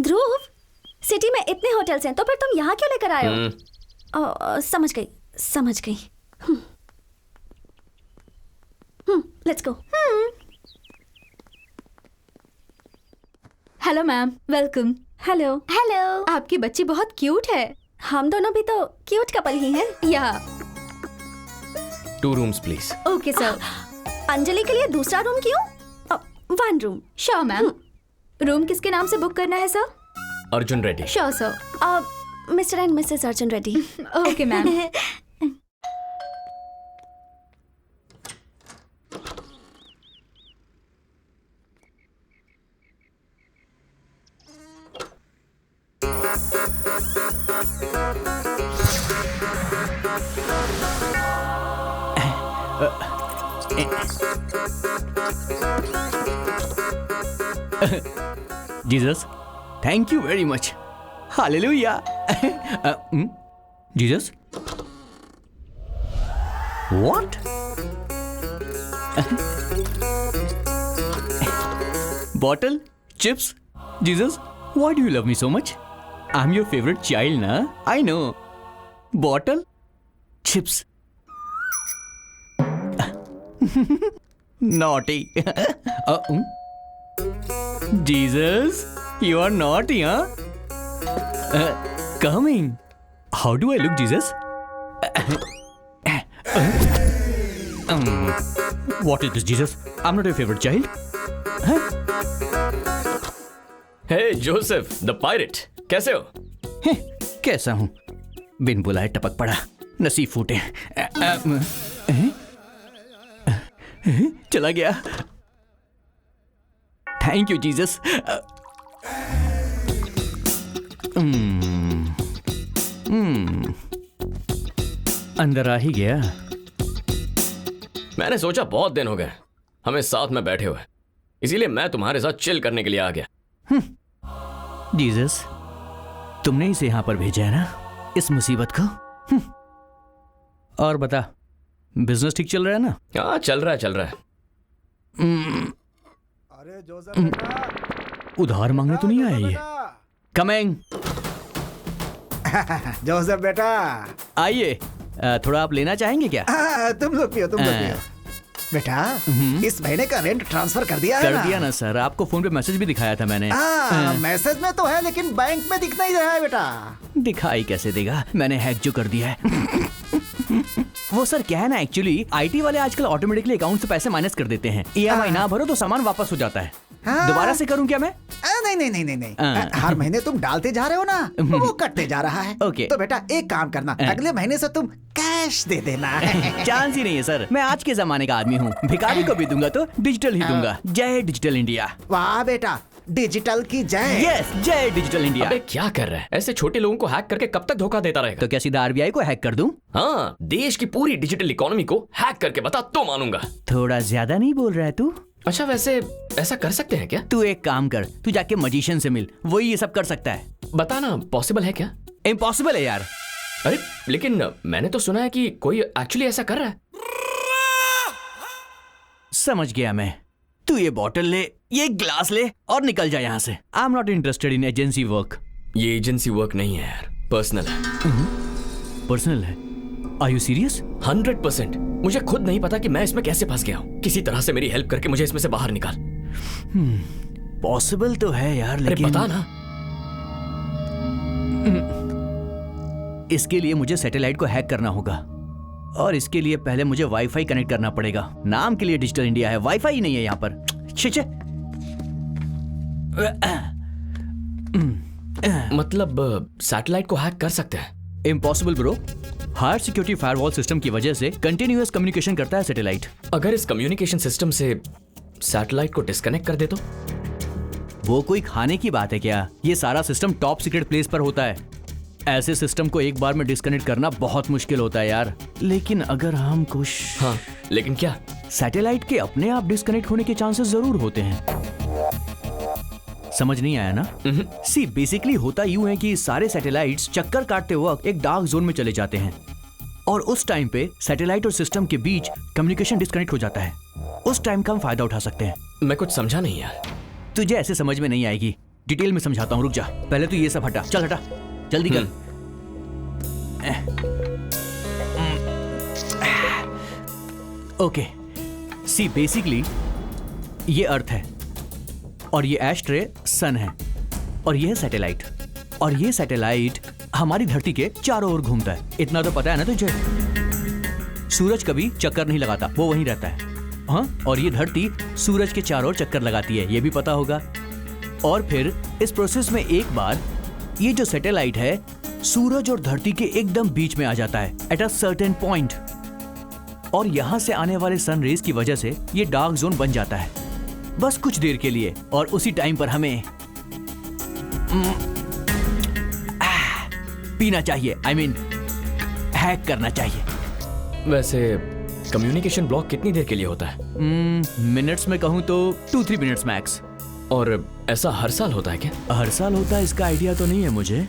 Dhruv, city में इतने होटल्स हैं तो फिर तुम यहाँ क्यों लेकर आए हो? समझ गई, समझ गई। Let's go. Hello ma'am, welcome. Hello. Hello. आपकी बच्ची बहुत क्यूट है। हम दोनों भी तो क्यूट कपल ही हैं। या 2 rooms please. Okay sir. Anjali के लिए दूसरा रूम क्यों? 1 रूम। Sure ma'am. रूम किसके नाम से बुक करना है sir? Arjun Reddy. Sure sir. Mr and Mrs Arjun Reddy. Okay ma'am. Jesus, thank you very much. Hallelujah. Jesus, what? Bottle, chips. Jesus, why do you love me so much? I am your favourite child ना? I know. Bottle, chips. Naughty. Jesus, you are naughty, huh? Coming. How do I look, Jesus? What is this, Jesus? I'm not your favorite child. Huh? Hey, Joseph, the pirate. कैसे हो? कैसा हूँ? बिन बुलाए टपक पड़ा, नसीब फूटे। चला गया। Thank you Jesus. अंदर आ ही गया। मैंने सोचा बहुत दिन हो गए हमें साथ में बैठे हुए, इसीलिए मैं तुम्हारे साथ चिल करने के लिए आ गया। जीसस, तुमने इसे यहां पर भेजा है ना, इस मुसीबत को। और बता, बिजनेस ठीक चल रहा है ना? हाँ, चल रहा है। अरे जोसेफ बेटा, उधार मांगने तो नहीं आया ये? कमिंग। जोसेफ बेटा, आइए। थोड़ा आप लेना चाहेंगे क्या? तुम लोग पियो, तुम लोग पियो। बेटा, इस महीने का रेंट ट्रांसफर कर दिया है ना? कर दिया ना सर, आपको फोन पे मैसेज भी दिखाया था मैंने। मैसेज में तो है लेकिन बैंक में दिख नहीं रहा है बेटा। दिखाई कैसे देगा, मैंने हैक जो कर दिया है। वो सर क्या है ना, एक्चुअली आईटी वाले आजकल ऑटोमेटिकली अकाउंट से पैसे माइनस कर देते हैं। ईएमआई ना भरो तो सामान वापस हो जाता है। दोबारा से करूं क्या मैं? नहीं। हर महीने तुम डालते जा रहे हो ना, वो कटते जा रहा है। ओके। तो बेटा एक काम करना, अगले महीने से तुम कैश दे देना। चांस ही नहीं है सर, मैं आज के जमाने का आदमी हूँ। भिखारी को भी दूंगा तो डिजिटल ही दूंगा। जय डिजिटल इंडिया। वाह बेटा, डिजिटल की जय। यस, जय डिजिटल इंडिया। अबे क्या कर रहा है? ऐसे छोटे लोगों को हैक करके कब तक धोखा देता रहेगा? तो क्या सीधा आरबीआई को हैक कर दूं? हाँ, देश की पूरी डिजिटल इकोनॉमी को हैक करके बता तो मानूंगा। थोड़ा ज्यादा नहीं बोल रहा है तू? अच्छा, वैसे ऐसा कर सकते हैं क्या? तू एक काम कर, तू जाके मजिशियन से मिल, वही ये सब कर सकता है। बताना, पॉसिबल है क्या? इम्पॉसिबल है यार। अरे लेकिन मैंने तो सुना है कि कोई एक्चुअली ऐसा कर रहा है। समझ गया मैं। तू ये बॉटल ले, ये ग्लास ले और निकल जा यहाँ से। I am not interested in agency work. ये एजेंसी वर्क नहीं है यार, पर्सनल है। पर्सनल है? Are you serious? 100%। मुझे खुद नहीं पता कि मैं इसमें कैसे फंस गया हूँ। किसी तरह से मेरी हेल्प करके मुझे इसमें से बाहर निकाल। पॉसिबल तो है यार, लेकिन बता ना। इसके लिए मुझे सैटेलाइट को हैक करना होगा, और इसके लिए पहले मुझे वाईफाई कनेक्ट करना पड़ेगा। नाम के लिए डिजिटल इंडिया है, वाईफाई ही नहीं है यहाँ पर। छे। मतलब सैटेलाइट को हैक कर सकते हैं? Impossible bro, higher security firewall system की वजह से कंटिन्यूअस कम्युनिकेशन करता है सैटेलाइट। अगर इस कम्युनिकेशन सिस्टम से सैटेलाइट को डिस्कनेक्ट कर दे तो? वो कोई खाने की बात है क्या? ये सारा सिस्टम टॉप सीक्रेट प्लेस पर होता है। ऐसे सिस्टम को एक बार में डिस्कनेक्ट करना बहुत मुश्किल होता है यार। लेकिन अगर हम कुछ... हाँ, लेकिन क्या? सैटेलाइट के अपने आप डिस्कनेक्ट होने के चांसेस जरूर होते हैं। समझ नहीं आया ना? सी बेसिकली होता यूं है कि सारे सैटेलाइट्स चक्कर काटते वक्त एक डार्क जोन में चले जाते हैं और उस टाइम पे सैटेलाइट और सिस्टम के बीच कम्युनिकेशन डिस्कनेक्ट हो जाता है। उस टाइम का हम फायदा उठा सकते हैं। मैं कुछ समझा नहीं यार। तुझे ऐसे समझ में नहीं आएगी, डिटेल में समझाता हूँ, रुक जा। पहले तो ये सब हटा, चल हटा, जल्दी कर। ओके, सी बेसिकली ये अर्थ है और ये एस्ट्रे सन है और ये है सैटेलाइट, और ये सैटेलाइट हमारी धरती के चारों ओर घूमता है। इतना तो पता है ना तुझे? सूरज कभी चक्कर नहीं लगाता, वो वहीं रहता है। हाँ, और ये धरती सूरज के चारों ओर चक्कर लगाती है, ये भी पता होगा। और फिर इस प्रोसेस में एक बार ये जो सैटेलाइट है सूरज और धरती के एकदम बीच में आ जाता है एट अ सर्टेन पॉइंट, और यहां से आने वाले सन रेज की वजह से ये डार्क जोन बन जाता है बस कुछ देर के लिए, और उसी टाइम पर हमें पीना चाहिए, आई मीन हैक करना चाहिए। वैसे कम्युनिकेशन ब्लॉक कितनी देर के लिए होता है? मिनट्स में कहूं तो 2-3 मिनट्स मैक्स। और ऐसा हर साल होता है क्या? हर साल होता है इसका आइडिया तो नहीं है मुझे,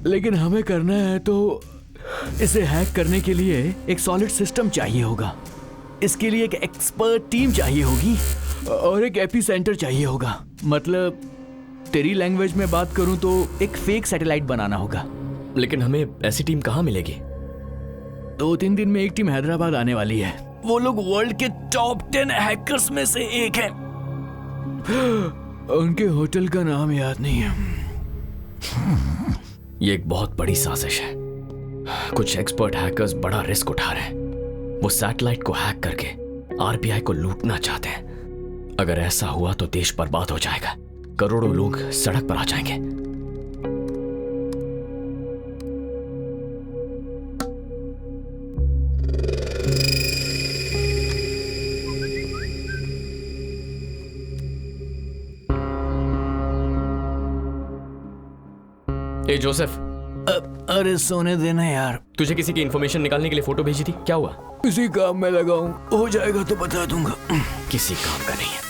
लेकिन हमें करना है तो इसे हैक करने के लिए एक सॉलिड सिस्टम चाहिए होगा। इसके लिए एक एक्सपर्ट टीम चाहिए होगी और एक एपी सेंटर चाहिए होगा। मतलब तेरी लैंग्वेज में बात करूं तो एक फेक सैटेलाइट बनाना होगा। लेकिन हमें ऐसी टीम कहाँ मिलेगी? 2-3 दिन में एक टीम हैदराबाद आने वाली है। वो लोग वर्ल्ड के टॉप 10 हैकर्स में से एक है। उनके होटल का नाम याद नहीं है। ये एक बहुत बड़ी साजिश है। कुछ एक्सपर्ट हैकर्स बड़ा रिस्क उठा रहे हैं। वो सैटेलाइट को हैक करके आरबीआई को लूटना चाहते हैं। अगर ऐसा हुआ तो देश बर्बाद हो जाएगा, करोड़ों लोग सड़क पर आ जाएंगे। ए जोसेफ, अरे सोने देना यार। तुझे किसी की इंफॉर्मेशन निकालने के लिए फोटो भेजी थी, क्या हुआ? किसी काम में लगा हूं, हो जाएगा तो बता दूंगा। किसी काम का नहीं है।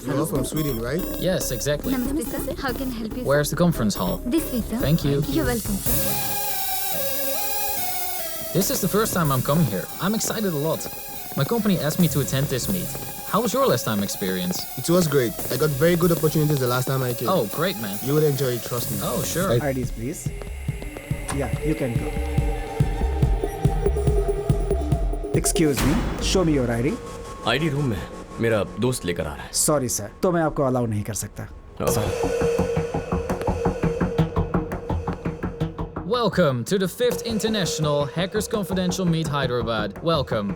You're from Sweden, right? Yes, exactly. Namaste, sir. How can I help you? Where's the conference hall? This way, sir. Thank you. You're welcome, sir. This is the first time I'm coming here. I'm excited a lot. My company asked me to attend this meet. How was your last time experience? It was great. I got very good opportunities the last time I came. Oh, great, man. You would enjoy it, trust me. Oh, sure. IDs, please. Yeah, you can go. Excuse me, show me your ID. ID room में मेरा दोस्त लेकर आ रहा है। Sorry sir, तो मैं आपको allow नहीं कर सकता। Welcome to the 5th International Hackers Confidential Meet Hyderabad. Welcome.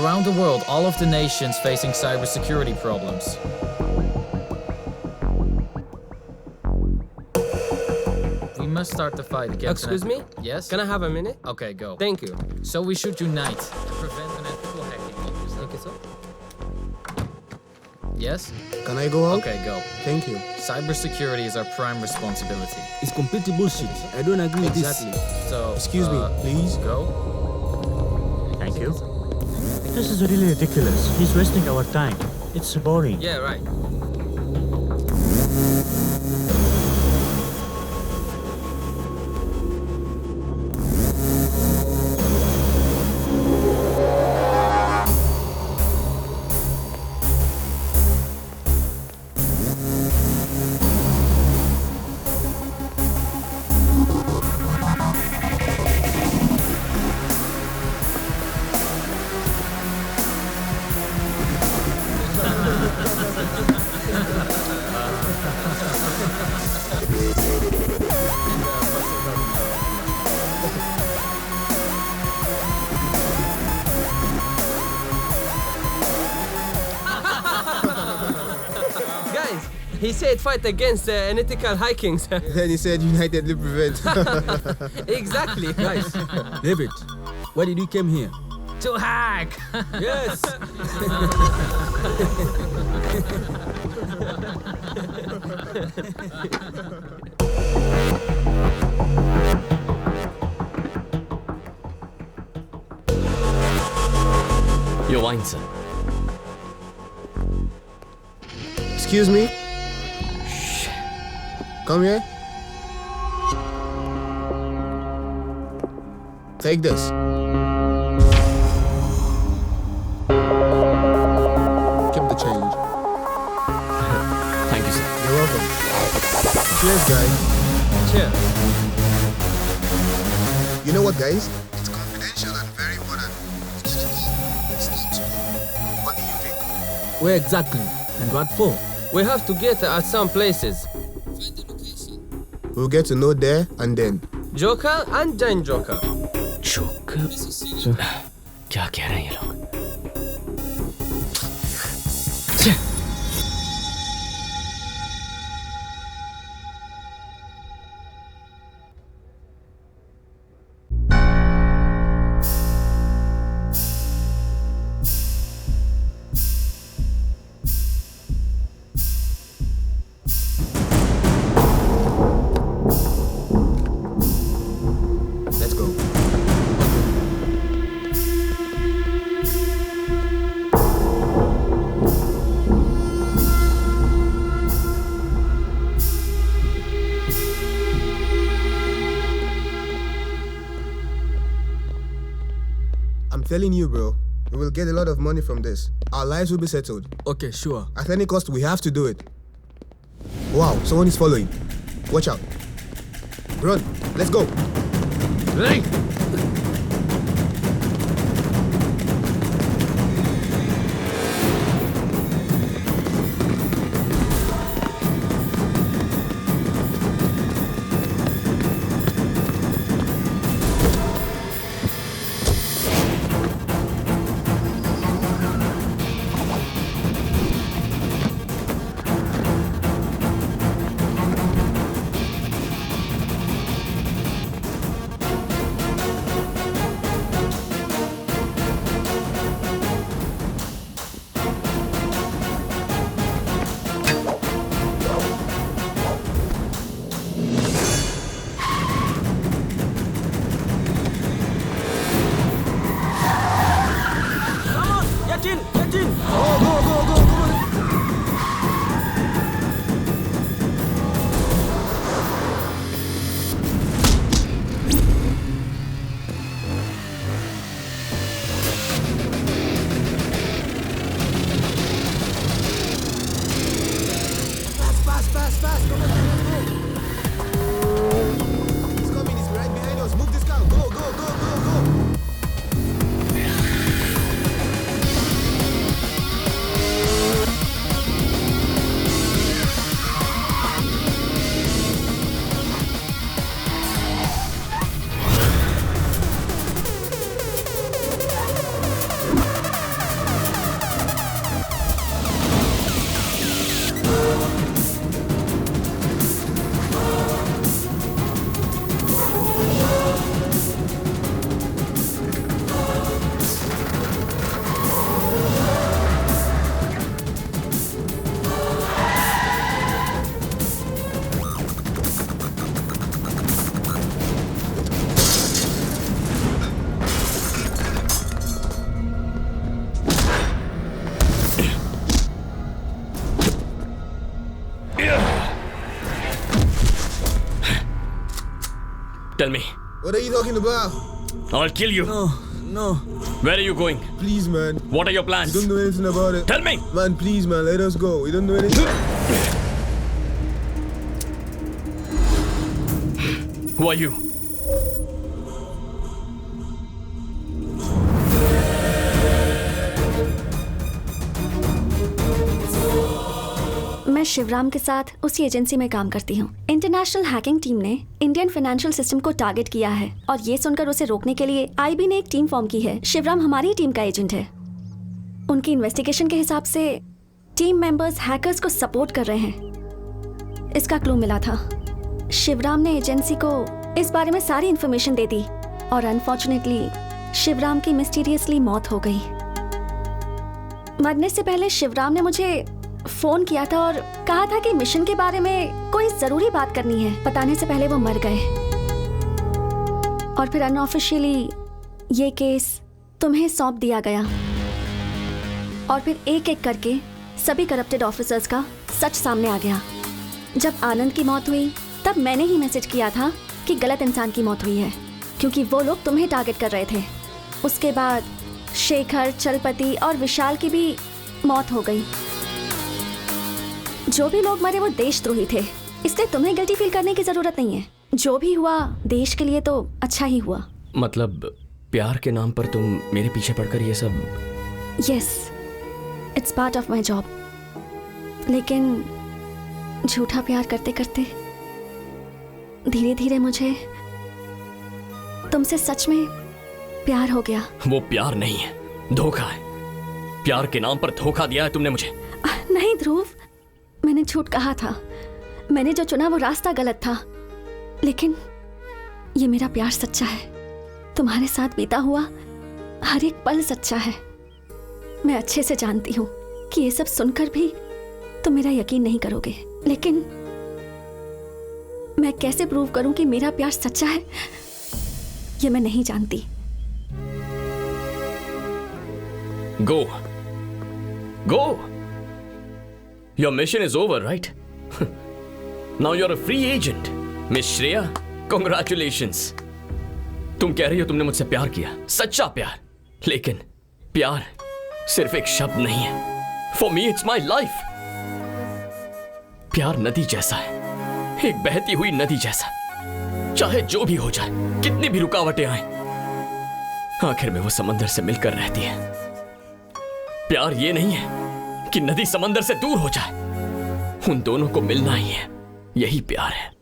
Around the world, all of the nations facing cybersecurity problems. We must start the fight against... Excuse me? Yes? Can I have a minute? Okay, go. Thank you. So we should unite to prevent unethical hacking. Thank you, sir. Yes? Can I go out? Okay, go. Thank you. Cybersecurity is our prime responsibility. It's completely bullshit. I don't agree with Exactly. So, Excuse me, please. Go. Thank you. This is really ridiculous. He's wasting our time. It's boring. Yeah, right. He said fight against unethical hikings. Then he said United will prevent. Exactly. Guys, David, why did you come here? To hack. Yes. Your wine, sir. Excuse me? Come here. Take this. Keep the change. Thank you, sir. You're welcome. Cheers, guys. Cheers. You know what, guys? It's confidential and very important. What do you think? Where exactly? And what for? We have to get at some places. We'll get to know there and then. Joker and then Joker. Joker? क्या कह रहे हैं ये लोग? Let's go. I'm telling you, bro, we will get a lot of money from this. Our lives will be settled. Okay, sure. At any cost, we have to do it. Wow, someone is following. Watch out. Run, let's go. Hey! Fast. Come on, let's go. He's coming. He's right behind us. Move this car. Go. Tell me. What are you talking about? I'll kill you. No. Where are you going? Please, man. What are your plans? We don't know anything about it. Tell me. Man, please, man. Let us go. We don't know anything. Who are you? मैं शिवराम के साथ उसी agency में काम करती हूँ। International hacking team ने Indian financial system को टारगेट किया है और ये सुनकर उसे रोकने के लिए आईबी ने एक टीम फॉर्म की है। शिवराम हमारी टीम का एजेंट है। उनकी इन्वेस्टिगेशन के हिसाब से टीम मेंबर्स हैकर्स को सपोर्ट कर रहे हैं। इसका क्लू मिला था। शिवराम ने एजेंसी को इस बारे में सारी इन्फॉर्मेशन दे दी और अनफॉर्चुनेटली शिवराम की मिस्टीरियसली मौत हो गई। मरने से पहले शिवराम ने मुझे फोन किया था और कहा था कि मिशन के बारे में कोई जरूरी बात करनी है। बताने से पहले वो मर गए और फिर अनऑफिशियली ये केस तुम्हें सौंप दिया गया और फिर एक एक करके सभी करप्टेड ऑफिसर्स का सच सामने आ गया। जब आनंद की मौत हुई तब मैंने ही मैसेज किया था कि गलत इंसान की मौत हुई है, क्योंकि वो लोग तुम्हें टारगेट कर रहे थे। उसके बाद शेखर, चलपति और विशाल की भी मौत हो गई। जो भी लोग मरे वो देशद्रोही थे, इसलिए तुम्हें गिल्टी फील करने की जरूरत नहीं है। जो भी हुआ देश के लिए तो अच्छा ही हुआ। मतलब प्यार के नाम पर तुम मेरे पीछे पड़कर ये सब? Yes, it's part of my job. लेकिन झूठा प्यार करते करते धीरे धीरे मुझे तुमसे सच में प्यार हो गया। वो प्यार नहीं है, धोखा है। प्यार के नाम पर धोखा दिया है तुमने मुझे। नहीं ध्रुव, मैंने झूठ कहा था। मैंने जो चुना वो रास्ता गलत था, लेकिन ये मेरा प्यार सच्चा है। तुम्हारे साथ बीता हुआ हर एक पल सच्चा है। मैं अच्छे से जानती हूँ कि ये सब सुनकर भी तुम मेरा यकीन नहीं करोगे, लेकिन मैं कैसे प्रूव करूं कि मेरा प्यार सच्चा है ये मैं नहीं जानती। Go. Go. Your mission is over, right? Now you're a free agent. Miss Shreya, congratulations. तुम कह रही हो तुमने मुझसे प्यार किया, सच्चा प्यार। लेकिन प्यार सिर्फ एक शब्द नहीं है। For me, it's my life. प्यार नदी जैसा है, एक बहती हुई नदी जैसा। चाहे जो भी हो जाए, कितनी भी रुकावटें आए, आखिर में वो समंदर से मिलकर रहती है। प्यार ये नहीं है कि नदी समंदर से दूर हो जाए, उन दोनों को मिलना ही है, यही प्यार है।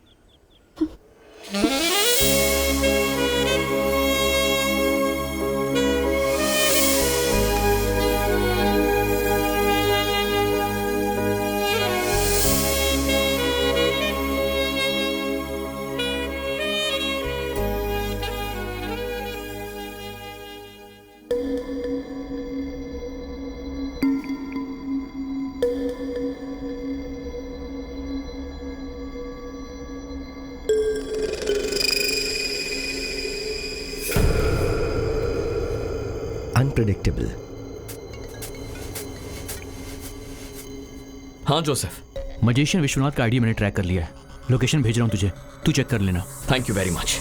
अनप्रेडिक्टेबल। हाँ जोसेफ, मजिशियन विश्वनाथ का आईडी मैंने ट्रैक कर लिया है। लोकेशन भेज रहा हूं तुझे, तू चेक कर लेना। Thank you very much.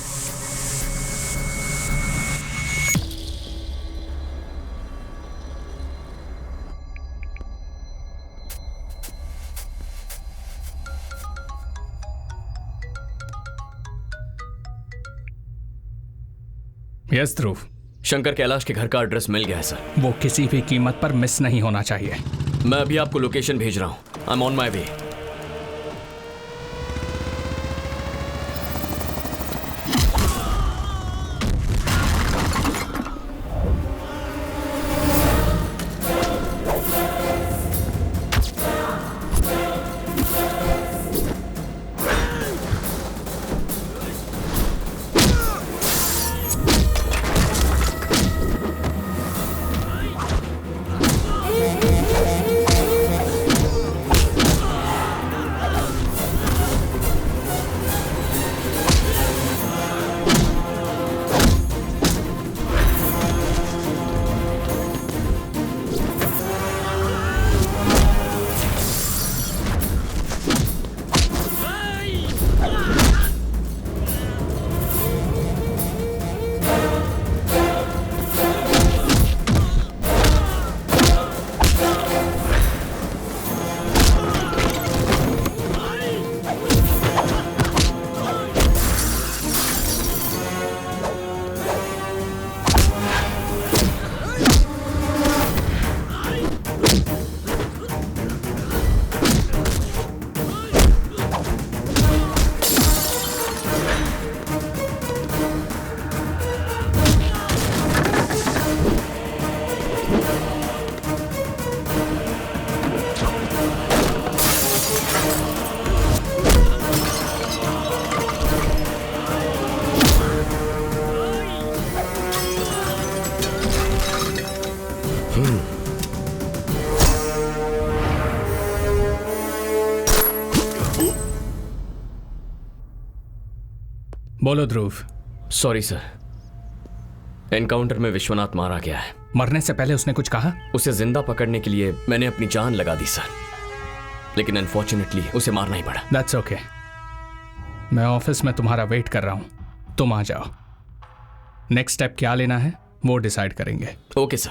Yes Dhruv, Shankar Kailash के घर का एड्रेस मिल गया है सर। वो किसी भी कीमत पर मिस नहीं होना चाहिए। मैं अभी आपको लोकेशन भेज रहा हूं। आई एम ऑन माई वे। बोलो ध्रुव। सॉरी सर, एनकाउंटर में विश्वनाथ मारा गया है। मरने से पहले उसने कुछ कहा? उसे जिंदा पकड़ने के लिए मैंने अपनी जान लगा दी सर, लेकिन अनफॉर्चुनेटली उसे मारना ही पड़ा। That's okay. मैं ऑफिस में तुम्हारा वेट कर रहा हूं, तुम आ जाओ। नेक्स्ट स्टेप क्या लेना है वो डिसाइड करेंगे। Okay sir.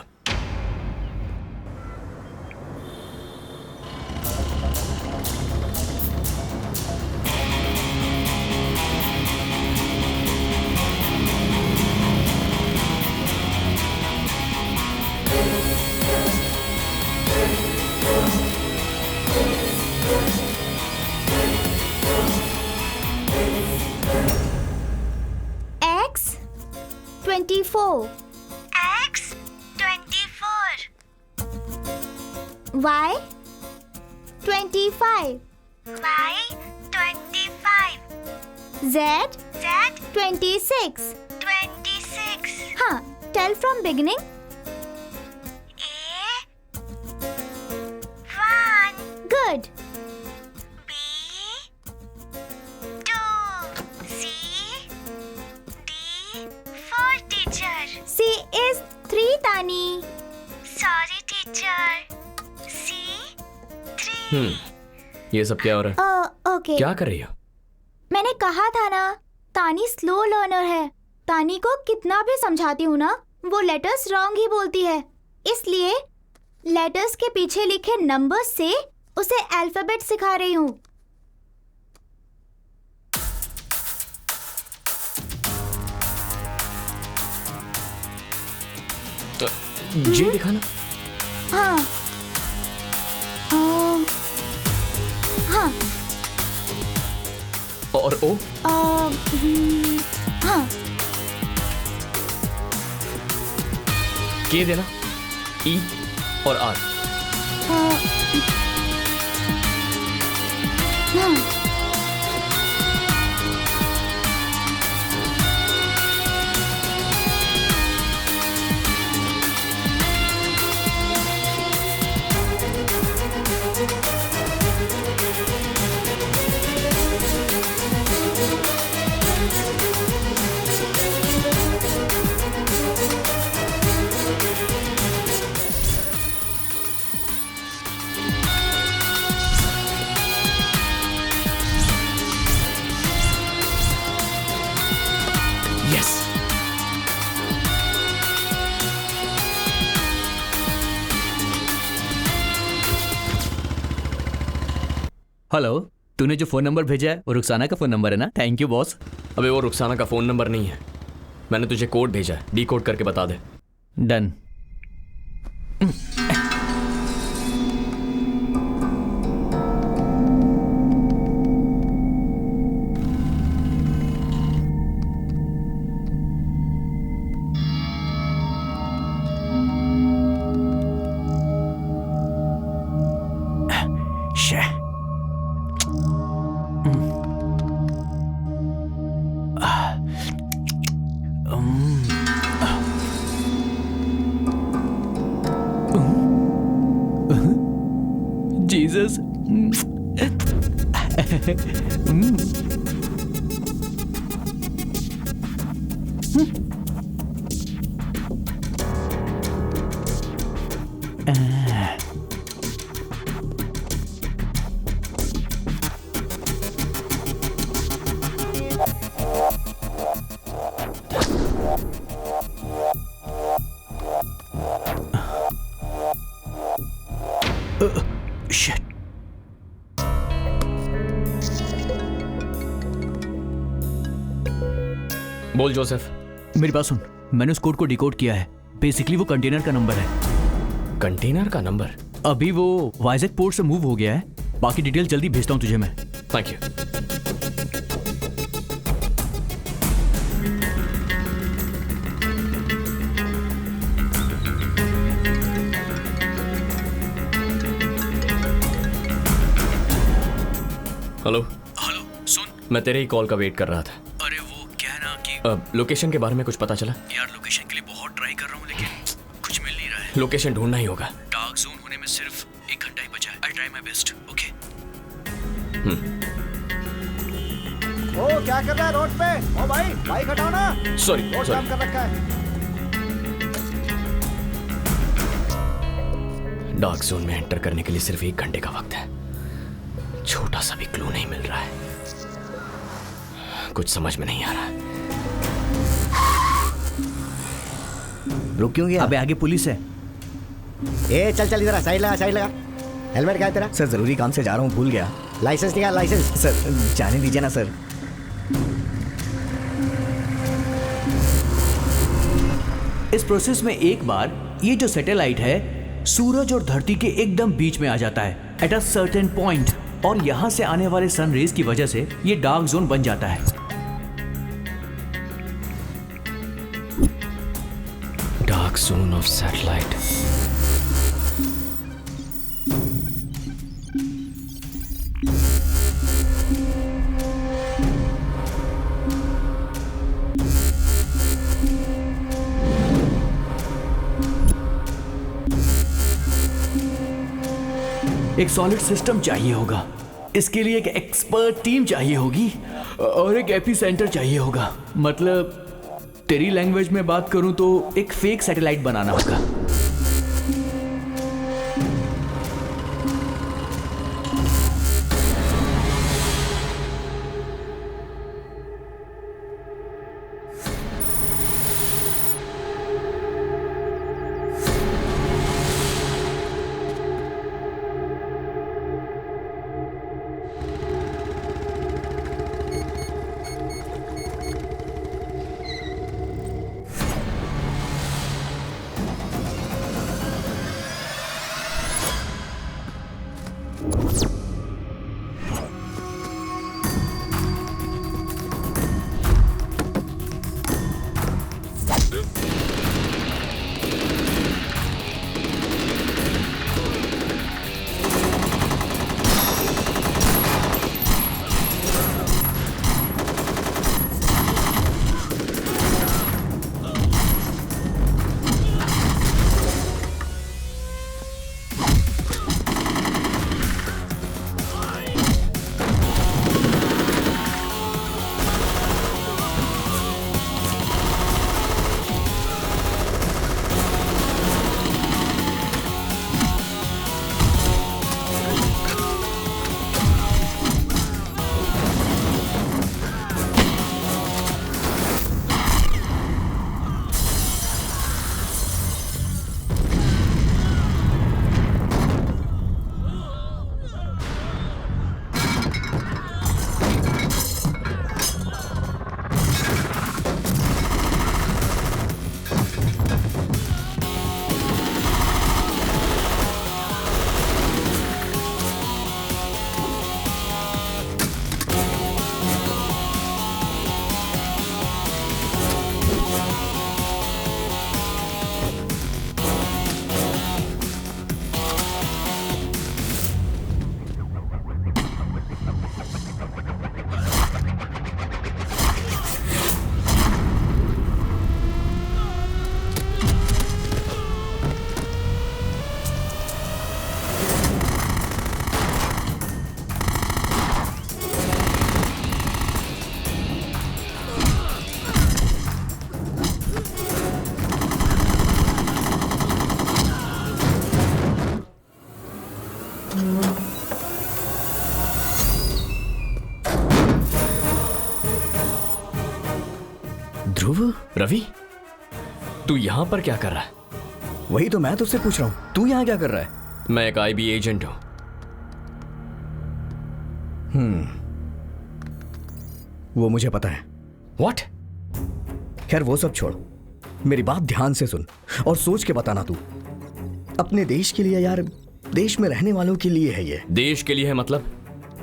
X24 Y25 Z26 हाँ, tell from beginning. Good. C is 3, Tani. Sorry, teacher. C3. ये सब क्या हो रहा है? Okay. क्या कर रही हो? मैंने कहा था ना, तानी स्लो लर्नर है। तानी को कितना भी समझाती हूँ ना, वो लेटर्स रॉन्ग ही बोलती है। इसलिए लेटर्स के पीछे लिखे नंबर्स से उसे अल्फाबेट सिखा रही हूँ। तो जी दिखाना। हाँ हाँ। और ओ? हाँ। के देना, ई और आर। हाँ। हेलो, तूने जो फोन नंबर भेजा है वो रुखसाना का फोन नंबर है ना? Thank you boss. अबे वो रुखसाना का फोन नंबर नहीं है, मैंने तुझे कोड भेजा है, डीकोड करके बता दे। डन। Jesus. Shit. बोल जोसेफ। मेरी बात सुन, मैंने उस कोड को डिकोड किया है। बेसिकली वो कंटेनर का नंबर है। कंटेनर का नंबर? अभी वो वाइजैक पोर्ट से मूव हो गया है। बाकी डिटेल जल्दी भेजता हूँ तुझे मैं। Thank you. हेलो हेलो, सुन, मैं तेरे ही कॉल का वेट कर रहा था। अरे वो क्या है ना कि लोकेशन के बारे में कुछ पता चला? यार लोकेशन के लिए बहुत ट्राई कर रहा हूँ लेकिन कुछ मिल नहीं रहा है। लोकेशन ढूंढना ही होगा। डार्क जोन होने में सिर्फ 1 घंटा ही बचा है। I try my best. Okay. ओ क्या कर रहा है रोड पे? ओ भाई बाइक हटाओ ना। सॉरी रोड जाम कर रखा है। डार्क जोन में एंटर करने के लिए सिर्फ 1 घंटे का वक्त है। छोटा सा भी क्लू नहीं मिल रहा है। कुछ समझ में नहीं आ रहा है। रुक क्यों गया? अबे आगे पुलिस है। ए चल चल इधर साइड लगा, साइड लगा। हेलमेट क्या है तेरा? सर जरूरी काम से जा रहा हूँ, भूल गया। लाइसेंस निकाल, लाइसेंस। सर जाने दीजिए ना सर। इस प्रोसेस में एक बार ये जो सैटेलाइट है सूरज और धरती के एकदम बीच में आ जाता है एट अ सर्टेन पॉइंट, और यहां से आने वाले सन रेज की वजह से ये डार्क जोन बन जाता है। Dark zone of satellite. एक सॉलिड सिस्टम चाहिए होगा, इसके लिए एक एक्सपर्ट टीम चाहिए होगी और एक एपी सेंटर चाहिए होगा। मतलब तेरी लैंग्वेज में बात करूं तो एक फेक सैटेलाइट बनाना होगा। ध्रुव, रवि, तू यहां पर क्या कर रहा है? वही तो मैं तुझसे पूछ रहा हूं, तू यहां क्या कर रहा है? मैं एक आईबी एजेंट हूं। वो मुझे पता है। What? खैर वो सब छोड़, मेरी बात ध्यान से सुन और सोच के बताना तू। अपने देश के लिए यार, देश में रहने वालों के लिए है ये। देश के लिए है मतलब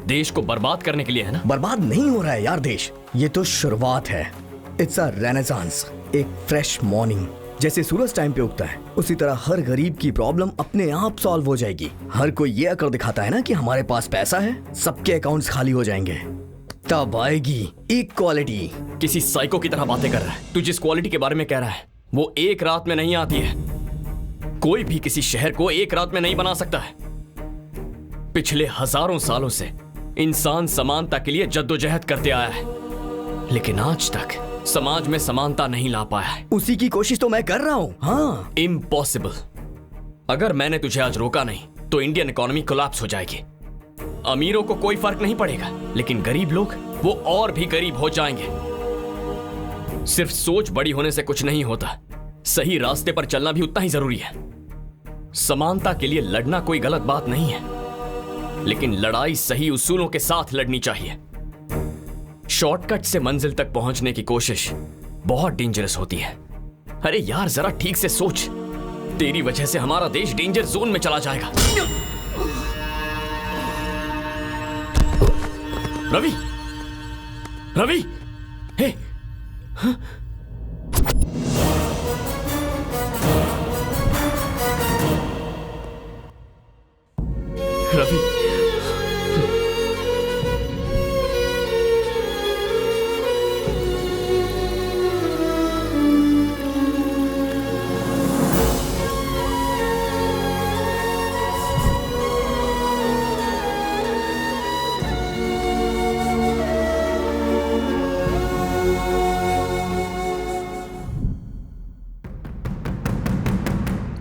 देश को बर्बाद करने के लिए है ना? बर्बाद नहीं हो रहा है यार देश, ये तो शुरुआत है। इट्स अ रेनेसांस, एक फ्रेश मॉर्निंग। जैसे सूरज टाइम पे उगता है उसी तरह हर गरीब की प्रॉब्लम अपने आप सॉल्व हो जाएगी। हर कोई ये अकड़ दिखाता है ना कि हमारे पास पैसा है, सबके अकाउंट्स खाली हो जाएंगे, तब आएगी इक्वालिटी। किसी साइको की तरह बातें कर रहा है। तू जिस क्वालिटी के बारे में कह रहा है वो एक रात में नहीं आती है। कोई भी किसी शहर को एक रात में नहीं बना सकता है। पिछले हजारों सालों से इंसान समानता के लिए जद्दोजहद करते आया है। लेकिन आज तक समाज में समानता नहीं ला पाया है। उसी की कोशिश तो मैं कर रहा हूँ। हाँ, इम्पॉसिबल। अगर मैंने तुझे आज रोका नहीं तो इंडियन इकोनॉमी कोलैप्स हो जाएगी। अमीरों को कोई फर्क नहीं पड़ेगा, लेकिन गरीब लोग वो और भी गरीब हो जाएंगे। सिर्फ सोच बड़ी होने से कुछ नहीं होता, सही रास्ते पर चलना भी उतना ही जरूरी है। समानता के लिए लड़ना कोई गलत बात नहीं है, लेकिन लड़ाई सही उसूलों के साथ लड़नी चाहिए। शॉर्टकट से मंजिल तक पहुंचने की कोशिश बहुत डेंजरस होती है। अरे यार, जरा ठीक से सोच, तेरी वजह से हमारा देश डेंजर जोन में चला जाएगा। रवि, रवि, हे, हाँ? Ravi,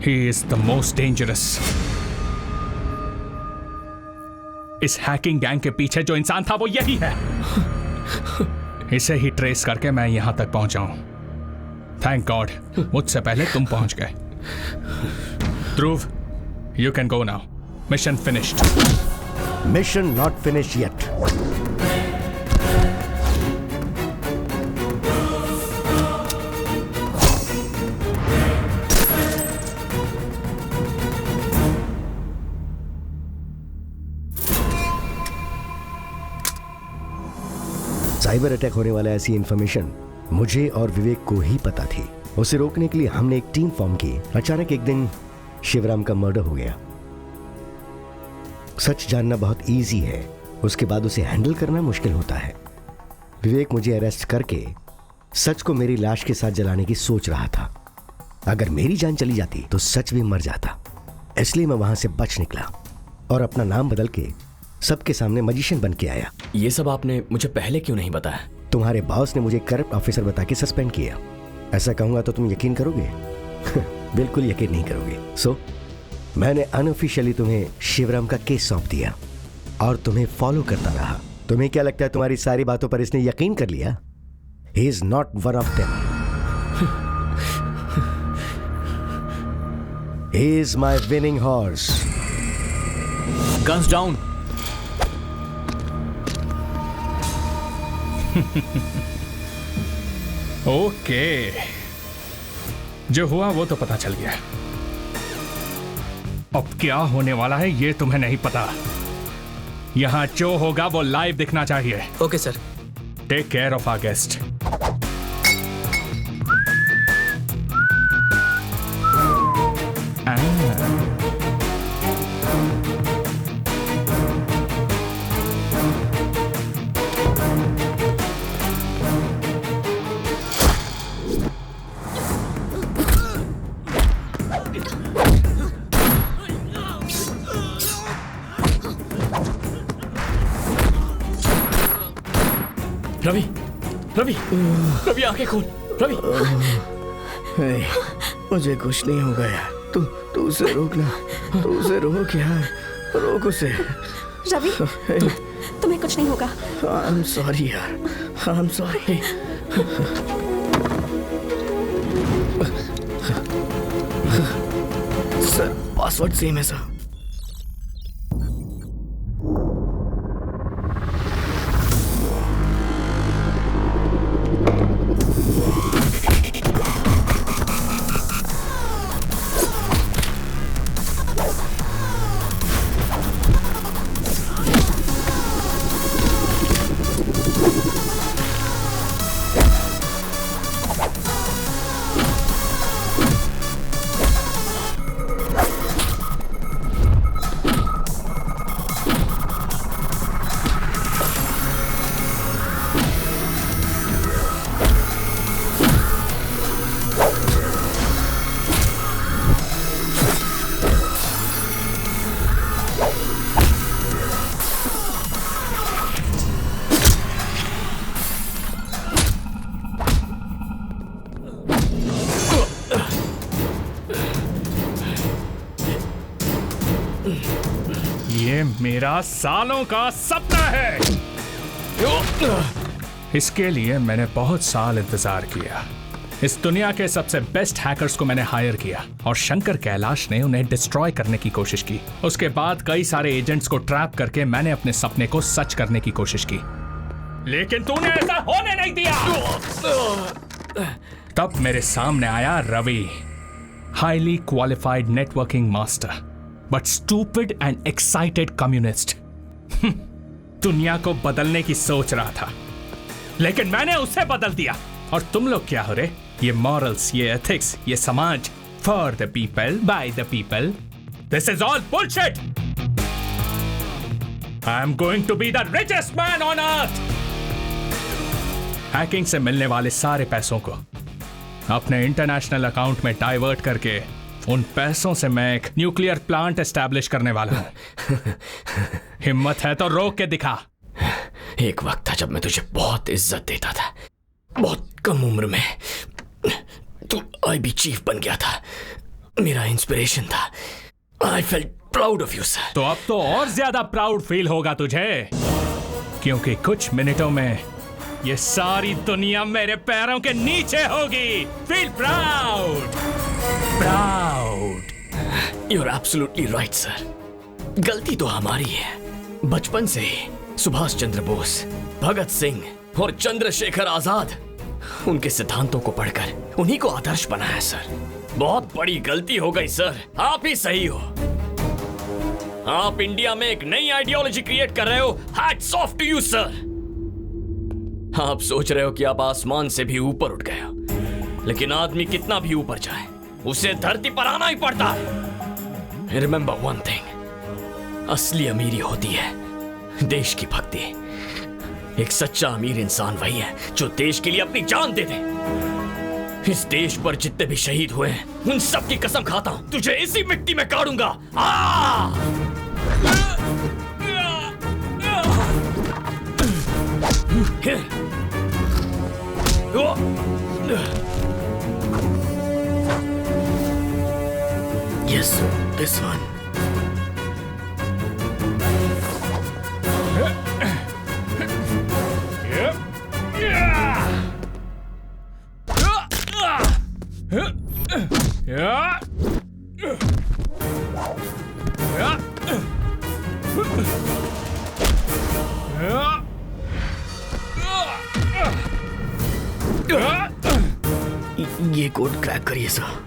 He is the most dangerous. इस हैकिंग गैंग के पीछे जो इंसान था वो यही है। इसे ही ट्रेस करके मैं यहां तक पहुंचा हूं। थैंक गॉड मुझसे पहले तुम पहुंच गए। Dhruv, you can go now. Mission finished. Mission not finish yet. Cyber attack होने वाला ऐसी इंफॉर्मेशन मुझे और विवेक को ही पता थी। उसे रोकने के लिए हमने एक टीम फॉर्म की। अचानक एक दिन शिवराम का मर्डर हो गया। सच जानना बहुत इजी है, उसके बाद उसे हैंडल करना मुश्किल होता है। विवेक मुझे अरेस्ट करके सच को मेरी लाश के साथ जलाने की सोच रहा था। अगर मेरी जान चली जाती तो सच भी मर जाता, इसलिए मैं वहां से बच निकला और अपना नाम बदल के सबके सामने मैजिशियन बन के आया। ये सब आपने मुझे पहले क्यों नहीं बताया? तुम्हारे बॉस ने मुझे करप्ट ऑफिसर बता के सस्पेंड किया। ऐसा कहूंगा तो तुम यकीन करोगे? बिल्कुल यकीन नहीं करोगे। सो मैंने अनऑफिशियली तुम्हें शिवराम का केस सौंप दिया और तुम्हें फॉलो करता रहा। तुम्हें क्या लगता है तुम्हारी सारी बातों पर इसने यकीन कर लिया? He is not one of them. He is my winning horse. Guns down. Okay, जो हुआ वो तो पता चल गया। अब क्या होने वाला है ये तुम्हें नहीं पता। यहां जो होगा वो लाइव दिखना चाहिए। Okay sir. Take care of our guest. Ravi, Ravi, Ravi आंखें खोल। रवि, मुझे कुछ नहीं होगा यार। तू उसे रोकना, तू उसे रोक यार, रोक उसे। रवि, तुम्हें कुछ नहीं होगा। आई एम सॉरी यार, I am sorry. Sir, password same है सर। ये मेरा सालों का सपना है। इसके लिए मैंने बहुत साल इंतजार किया। इस दुनिया के सबसे बेस्ट हैकर्स को मैंने हायर किया और शंकर कैलाश ने उन्हें डिस्ट्रॉय करने की कोशिश की। उसके बाद कई सारे एजेंट्स को ट्रैप करके मैंने अपने सपने को सच करने की कोशिश की, लेकिन तूने ऐसा होने नहीं दिया। तब मेरे सामने आया Ravi, highly qualified networking master but stupid and excited communist. दुनिया को बदलने की सोच रहा था, लेकिन मैंने उसे बदल दिया। और तुम लोग क्या हो रे? ये मॉरल्स, ये एथिक्स, ये समाज, for the people by the people, this is all bullshit. I am going to be the richest man on earth. Hacking से मिलने वाले सारे पैसों को अपने इंटरनेशनल अकाउंट में डाइवर्ट करके उन पैसों से मैं एक न्यूक्लियर प्लांट एस्टैब्लिश करने वाला हूं। हिम्मत है तो रोक के दिखा। एक वक्त था जब मैं तुझे बहुत इज्जत देता था। बहुत कम उम्र में तू आईबी चीफ बन गया था, मेरा इंस्पिरेशन था। I felt proud of you sir. तो अब तो और ज्यादा प्राउड फील होगा तुझे, क्योंकि कुछ मिनटों में ये सारी दुनिया मेरे पैरों के नीचे होगी। Feel proud, proud. You are absolutely right sir. गलती तो हमारी है। बचपन से ही सुभाष चंद्र बोस, भगत सिंह और चंद्रशेखर आजाद, उनके सिद्धांतों को पढ़कर उन्हीं को आदर्श बनाया सर। बहुत बड़ी गलती हो गई सर। आप ही सही हो। आप इंडिया में एक नई आइडियोलॉजी क्रिएट कर रहे हो। Hats off to you sir. आप सोच रहे हो कि आप आसमान से भी ऊपर उठ गए हो, लेकिन आदमी कितना भी ऊपर जाए उसे धरती पर आना ही पड़ता है। रिमेंबर वन थिंग, असली अमीरी होती है देश की भक्ति। एक सच्चा अमीर इंसान वही है जो देश के लिए अपनी जान दे दे। इस देश पर जितने भी शहीद हुए हैं उन सब की कसम खाता हूं, तुझे इसी मिट्टी में गाड़ूंगा। Yes, this one. ये कोड क्रैक करिए सर।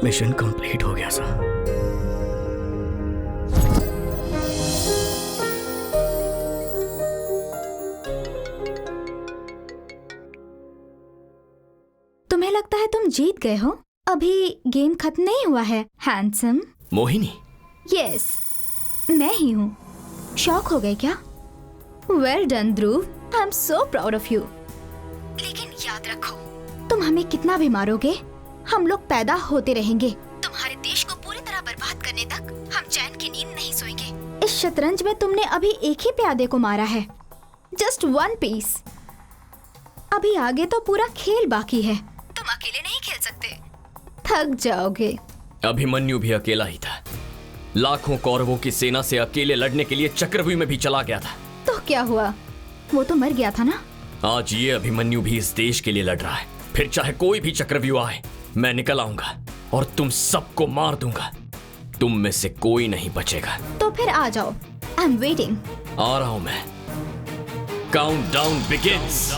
मिशन कंप्लीट हो गया सर। तुम्हें लगता है तुम जीत गए हो? अभी गेम खत्म नहीं हुआ है हैंडसम। मोहिनी? यस, मैं ही हूँ। शॉक हो गए क्या? Well done Dhruv, I am so proud of you. लेकिन याद रखो, तुम हमें कितना भी मारोगे, हम लोग पैदा होते रहेंगे। तुम्हारे देश को पूरी तरह बर्बाद करने तक हम चैन की नींद नहीं सोएंगे। इस शतरंज में तुमने अभी एक ही प्यादे को मारा है, जस्ट वन पीस। अभी आगे तो पूरा खेल बाकी है। तुम अकेले नहीं खेल सकते, थक जाओगे। अभिमन्यु भी अकेला ही था। लाखों कौरवों की सेना से अकेले लड़ने के लिए चक्रव्यूह में भी चला गया था। तो क्या हुआ? वो तो मर गया था ना। आज ये अभिमन्यु भी इस देश के लिए लड़ रहा है। फिर चाहे कोई भी चक्रव्यूह आए, मैं निकल आऊंगा और तुम सबको मार दूंगा। तुम में से कोई नहीं बचेगा। तो फिर आ जाओ, आई एम वेटिंग। आ रहा हूं मैं। Countdown begins.